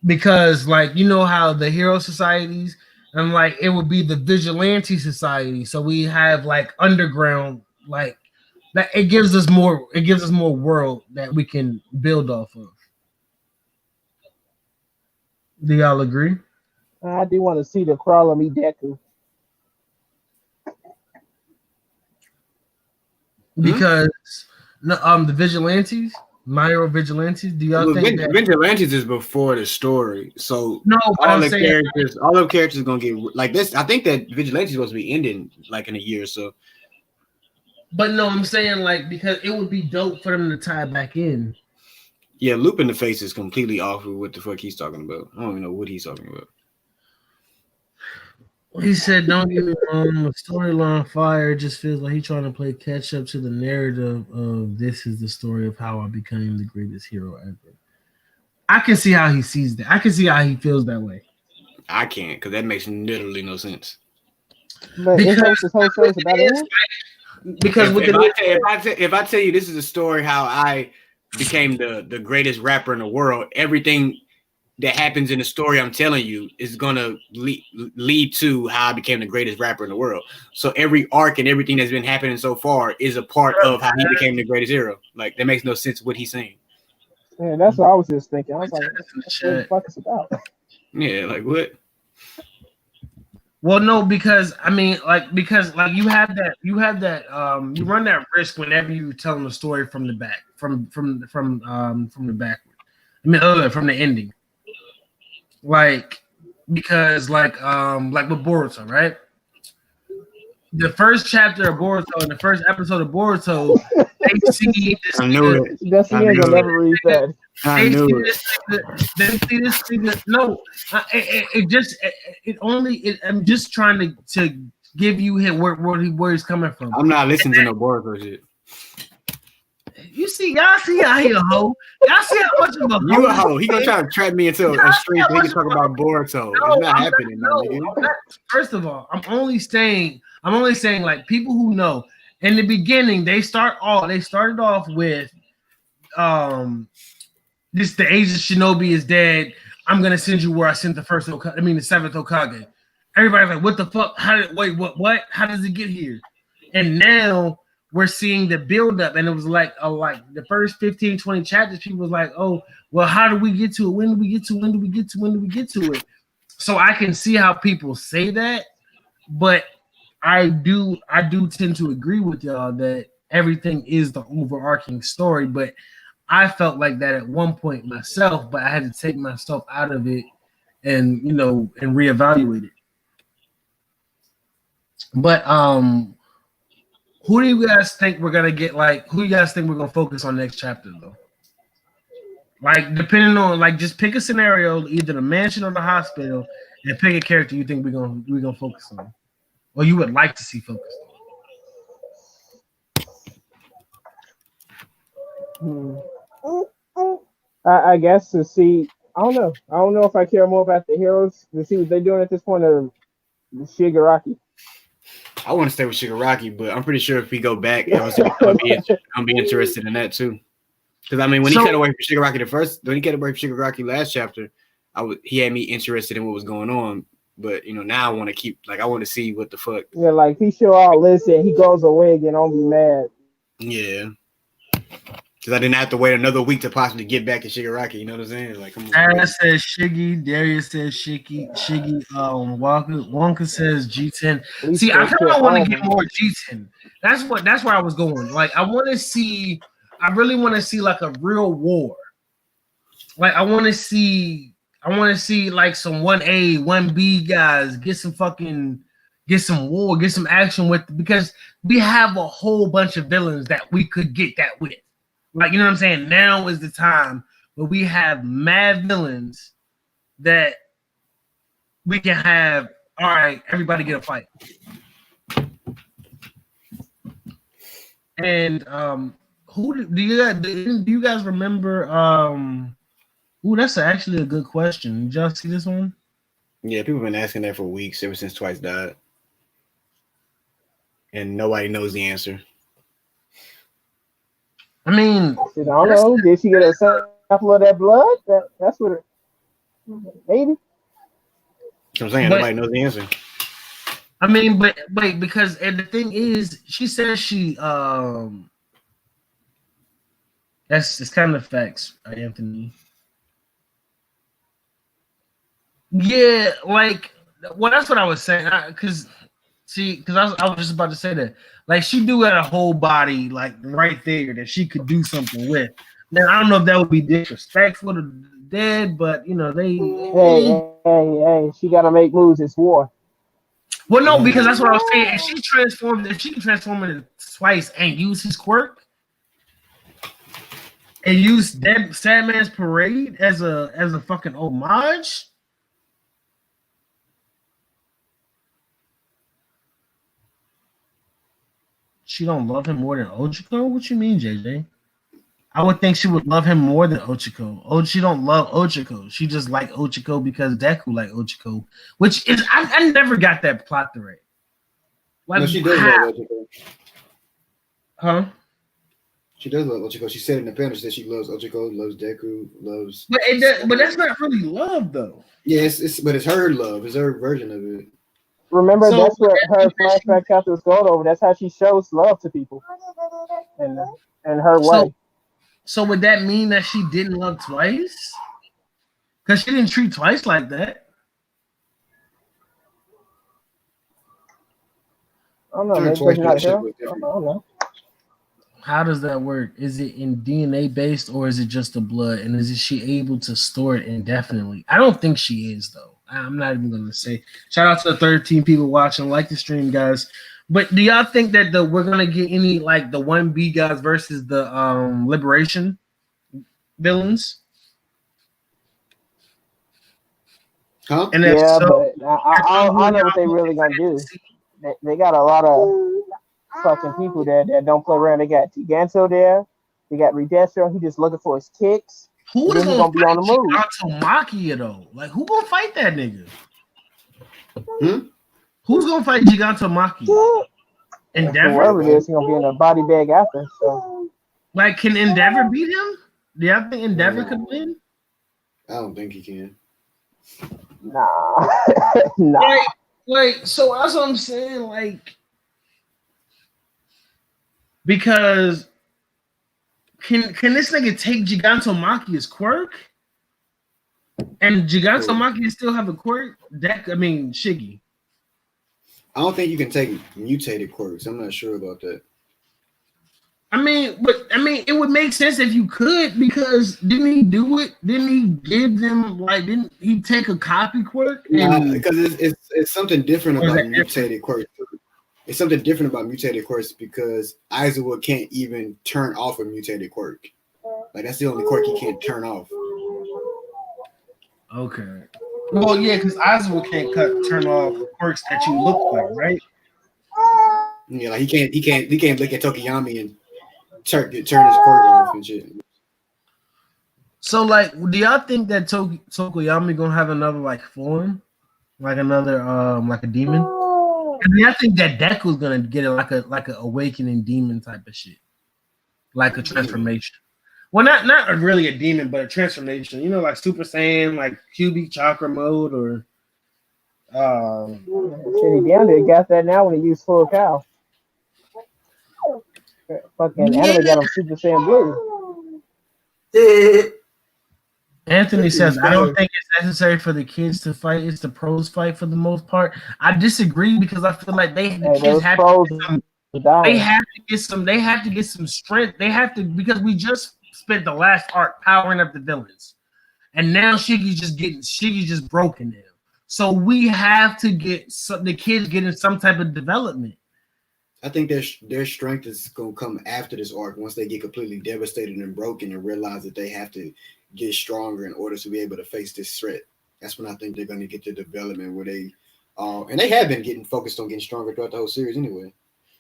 because like you know how the hero societies and like it would be the vigilante society. So we have like underground like that it gives us more world that we can build off of. Do y'all agree? I do want to see the Crawler meet Deku. Because the vigilantes, Myro vigilantes. Do y'all think that vigilantes is before the story? So no, all the characters gonna get like this. I think that vigilantes is supposed to be ending like in a year or so. But no, I'm saying like because it would be dope for them to tie back in. Yeah, Lupin the Face is completely off with what the fuck he's talking about. I don't even know what he's talking about. He said, "Don't get me wrong, the storyline fire just feels like he's trying to play catch up to the narrative of this is the story of how I became the greatest hero ever." I can see how he sees that. I can see how he feels that way. I can't because that makes literally no sense. But because this whole show is about it. Because if I tell you this is a story how I became the greatest rapper in the world, everything that happens in the story I'm telling you is gonna lead to how I became the greatest rapper in the world. So every arc and everything that's been happening so far is a part of how he became the greatest hero. Like that makes no sense what he's saying. Yeah, that's what I was just thinking. I was like, what the fuck is about? Yeah, like what? Well, no, because I mean, you have that, you run that risk whenever you're telling the story from the back, from the backward. I mean, from the ending. Like because like with Boruto, right? The first chapter of Boruto and the first episode of Boruto, they see this I knew it. That's the end. You'll never read that. I knew it. They see this nigga. No, I'm just trying to give you where he's coming from. I'm not listening to no Boruto shit. You see, y'all see out here, ho. Y'all see how much of a You a hoe. He gonna try to trap me into a stream so he can talk about Boruto. It's not happening, nigga. First of all, I'm only saying like people who know. In the beginning, they started off with this the age of Shinobi is dead. I'm gonna send you where I sent the seventh Hokage. Everybody's like, what the fuck? What? How does it get here? And now we're seeing the build up, and it was like the first 15, 20 chapters, people was like, oh, well, how do we get to it? When do we get to it? So I can see how people say that, but I do tend to agree with y'all that everything is the overarching story, but I felt like that at one point myself, but I had to take myself out of it and reevaluate it. But who do you guys think we're gonna get? Like, who do you guys think we're gonna focus on next chapter though? Like, depending on just pick a scenario, either the mansion or the hospital, and pick a character you think we're gonna focus on, or you would like to see focused on. I guess to see. I don't know if I care more about the heroes to see what they're doing at this point or the Shigaraki. I want to stay with Shigaraki, but I'm pretty sure if we go back, I'll be interested in that too. Because I mean, when he cut away from Shigaraki last chapter, he had me interested in what was going on. But now I want to I want to see what the fuck. Yeah, like he show all this and he goes away again, I'll be mad. Yeah. Because I didn't have to wait another week to possibly get back to Shigaraki. You know what I'm saying? Like, come on. Sarah says Shiggy. Darius says Shiggy. Wonka says G10. See, I kind of want to get more G10. That's where I was going. Like, I really want to see like a real war. Like, I want to see like some 1A, 1B guys get some war, get some action with, because we have a whole bunch of villains that we could get that with. Like, you know what I'm saying? Now is the time where we have mad villains that we can have. All right, everybody get a fight. And who do you guys remember? That's actually a good question. Did y'all see this one? Yeah, people have been asking that for weeks, ever since Twice died, and nobody knows the answer. I mean, I don't know. Did she get a sample of that blood? That's what maybe. I'm saying nobody knows the answer. I mean, but wait, because and the thing is, she says she it's kind of facts, Anthony. Yeah, like, well, that's what I was saying. Because I was just about to say that. Like, she do have a whole body, like, right there that she could do something with. Now, I don't know if that would be disrespectful to the dead, but, they... Hey, she got to make moves. It's war. Well, no, because that's what I was saying. If she can transform into Twice and use his quirk, and use Sadman's Parade as a fucking homage... She don't love him more than Ochako? What you mean, JJ? I would think she would love him more than Ochako. She don't love Ochako. She just like Ochako because Deku like Ochako, which is I never got that plot thread. Like, no, she does love Ochako. Huh? She does love Ochako. She said in the panel that she loves Ochako, loves Deku, loves. But that's not really love though. Yeah, it's her love. It's her version of it. Remember, that's what her flashback chapter was going over. That's how she shows love to people, in her way. So would that mean that she didn't love Twice? Because she didn't treat Twice like that. I don't know. Maybe not her. I don't know. How does that work? Is it in DNA based or is it just the blood? And is she able to store it indefinitely? I don't think she is though. I'm not even gonna say. Shout out to the 13 people watching. Like the stream, guys. But do y'all think that we're gonna get any like the 1B guys versus the Liberation villains? Huh? And if Yeah, so, but I don't know what they really gonna do. They got a lot of fucking people that don't play around. They got Giganto there. They got Redestro. He just looking for his kicks. who And is then he gonna gonna be on the move. fight Giganto Machia though? Like who gonna fight that nigga? Hmm? Who's gonna fight Giganto Machia? Endeavor? Whoever it is, he gonna be in a body bag after. So Like, can Endeavor beat him? Do y'all think Endeavor could win? I don't think he can. nah, nah. So that's what I'm saying. Like, because can this nigga take Giganto Machia's quirk? And Giganto Machia still have a quirk? Shiggy. I don't think you can take mutated quirks. I'm not sure about that. It would make sense if you could, because didn't he do it? Didn't he give them didn't he take a copy quirk? Because it's something different Or is about that mutated quirks. It's something different about mutated quirks because Aizawa can't even turn off a mutated quirk. Like that's the only quirk he can't turn off. Okay. Well, yeah, because Aizawa can't turn off quirks that you look like, right? Yeah, like he can't look at Tokiyami and turn his quirk off and shit. So, like, do y'all think that Tokoyami gonna have another form, like another like a demon? I think that Deku's gonna get it like a awakening demon type of shit, like a transformation. Well, not really a demon, but a transformation. You know, like Super Saiyan, like cubic chakra mode, or Shit, he down there got that now when he used full cow. Fucking anime got him Super Saiyan Blue. Anthony says, I don't think it's necessary for the kids to fight. It's the pros fight for the most part. I disagree because I feel like they have to get some strength. They have to, because we just spent the last arc powering up the villains, and now Shiggy's just broken them. So we have to get the kids getting some type of development. I think their strength is gonna come after this arc once they get completely devastated and broken and realize that they have to get stronger in order to be able to face this threat. That's when I think they're gonna get the development where they and they have been getting focused on getting stronger throughout the whole series anyway.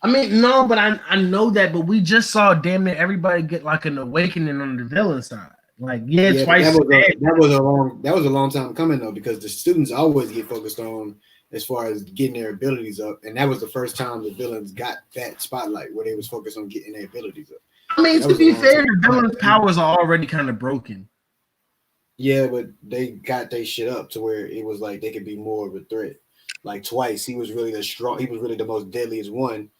No, but I know that, but we just saw damn near everybody get like an awakening on the villain side. Twice. That was a long time coming though, because the students always get focused on as far as getting their abilities up, and that was the first time the villains got that spotlight where they was focused on getting their abilities up. To be fair, the villain's powers are already kind of broken. Yeah, but they got their shit up to where it was like they could be more of a threat. Like Twice, he was really the most deadliest one,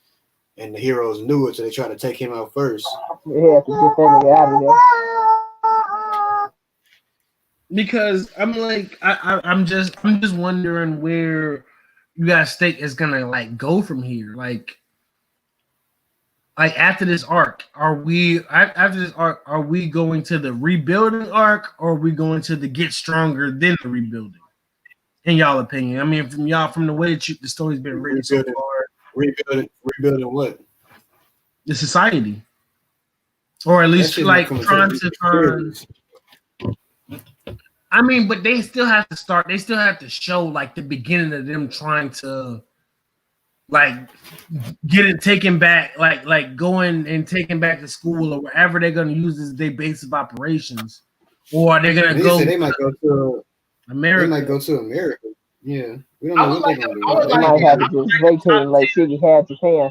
and the heroes knew it, so they tried to take him out first. They had to get that nigga out of there. Because I'm just wondering where you guys think is gonna go from here. Like after this arc, are we going to the rebuilding arc, or are we going to the get stronger then the rebuilding? In y'all opinion, from the way that the story's been written so far, rebuilding what? The society, or at least trying to turn. But they still have to start. They still have to show the beginning of them trying to get it taken back, going and taking back to school or wherever they're going to use as their base of operations, or they're going to go. They might go to America. They might go to America. Yeah, we don't know what they're going to do. They might have to just vacate like Shiggy had Japan.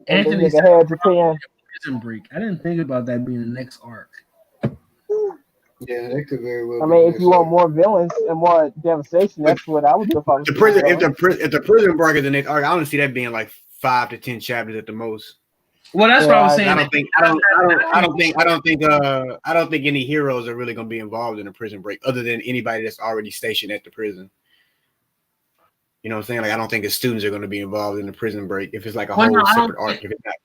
Anthony said had Japan. Prison Break. I didn't think about that being the next arc. Yeah, that could very well. If you want more villains and more devastation, that's what I would do. If the prison break is the next arc, I don't see that being 5 to 10 chapters at the most. Well, that's what I was saying. I don't think any heroes are really going to be involved in a prison break, other than anybody that's already stationed at the prison. You know what I'm saying? I don't think the students are going to be involved in the prison break if it's a whole separate arc. If it's not.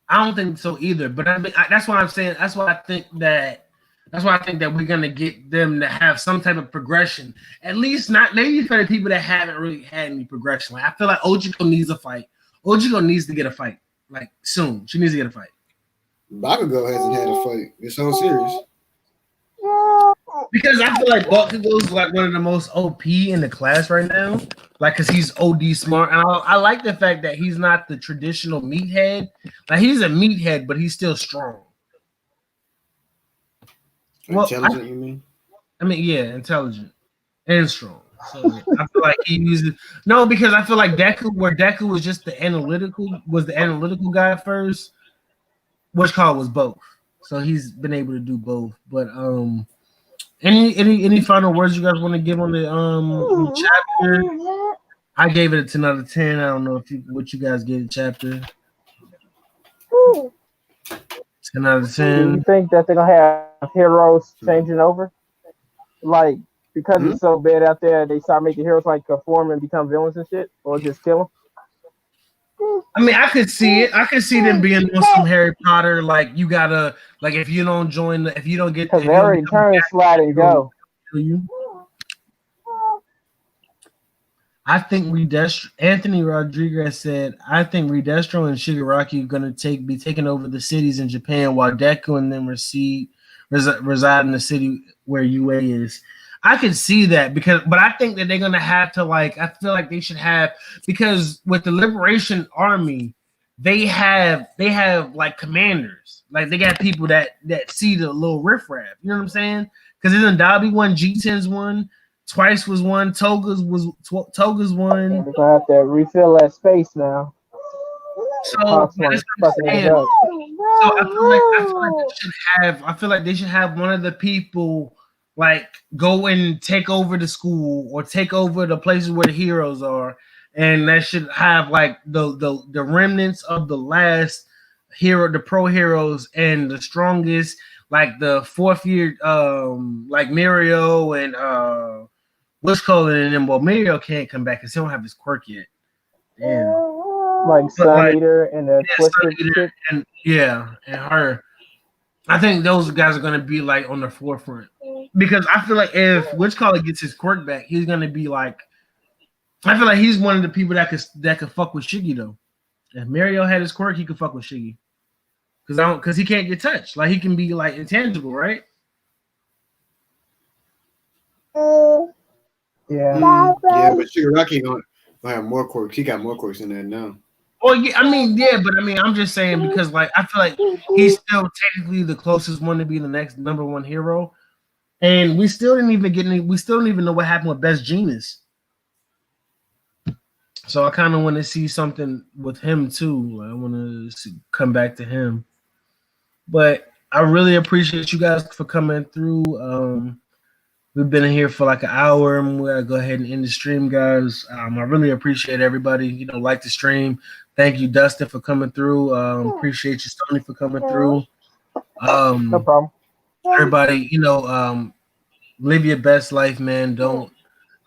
I don't think so either. But I mean, that's why I'm saying. That's why I think that. That's why I think that we're gonna get them to have some type of progression. At least not maybe for the people that haven't really had any progression. Like I feel like Ojiko needs a fight. Ojiko needs to get a fight like soon. She needs to get a fight. Bakugo hasn't had a fight this whole series. Because I feel like Bakugo's like one of the most OP in the class right now. Like, cause he's OD smart, and I like the fact that he's not the traditional meathead. Like he's a meathead, but he's still strong. Well, Intelligent, you mean? I mean, yeah, intelligent and strong. So I feel like he uses because I feel like Deku, where Deku was just the analytical guy first. Which call was both. So he's been able to do both. But any final words you guys want to give on the chapter? I gave it a 10 out of 10. I don't know what you guys gave the chapter. 10 out of 10. Do you think that they're gonna have heroes changing over? Like because it's so bad out there, they start making heroes like conform and become villains and shit, or just kill them. I mean, I could see it. I could see them being on some Harry Potter. Like you gotta, like if you don't join, if you don't get, Because they already turn, slide, and go. I think Anthony Rodriguez said, I think Redestro and Shigaraki are gonna be taking over the cities in Japan while Deku and them reside in the city where UA is. I could see that but I think that they're gonna have to I feel like they should have, because with the Liberation Army, they have like commanders, like they got people that see the little riffraff. You know what I'm saying? Because isn't Dabi one, G10's one, Twice was one, Toga's one. They're gonna have to refill that space now. So that's what I'm saying. So I feel like they should have one of the people like go and take over the school or take over the places where the heroes are, and that should have like the remnants of the last hero, the pro heroes, and the strongest, like the fourth year, like Mirio and what's called it, and then well, Mirio can't come back because he don't have his quirk yet. Damn. Like Sun Eater and the Twister and her. I think those guys are gonna be like on the forefront, because I feel like if Witchcaller gets his quirk back, he's gonna be like. I feel like he's one of the people that could fuck with Shiggy though. If Mario had his quirk, he could fuck with Shiggy, because he can't get touched. Like he can be like intangible, right? Yeah. Yeah, but Shigaraki gonna have more quirks. He got more quirks in there now. Well, yeah, I mean, yeah, but I mean, I'm just saying because like I feel like he's still technically the closest one to be the next number one hero, and we still didn't even know what happened with Best Genius. So I kind of want to see something with him too. I want to come back to him, but I really appreciate you guys for coming through. We've been here for like an hour, and we're gonna go ahead and end the stream, guys. I really appreciate everybody. Like the stream. Thank you, Dustin, for coming through. Appreciate you, Stoney, for coming through. No problem. Everybody, live your best life, man. Don't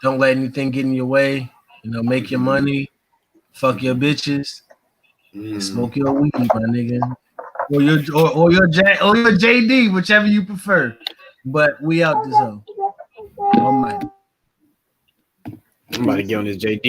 let anything get in your way. Make your money, fuck your bitches, and smoke your weed, my nigga, or your JD, whichever you prefer. But we out this hoe. I'm about to get on this JD.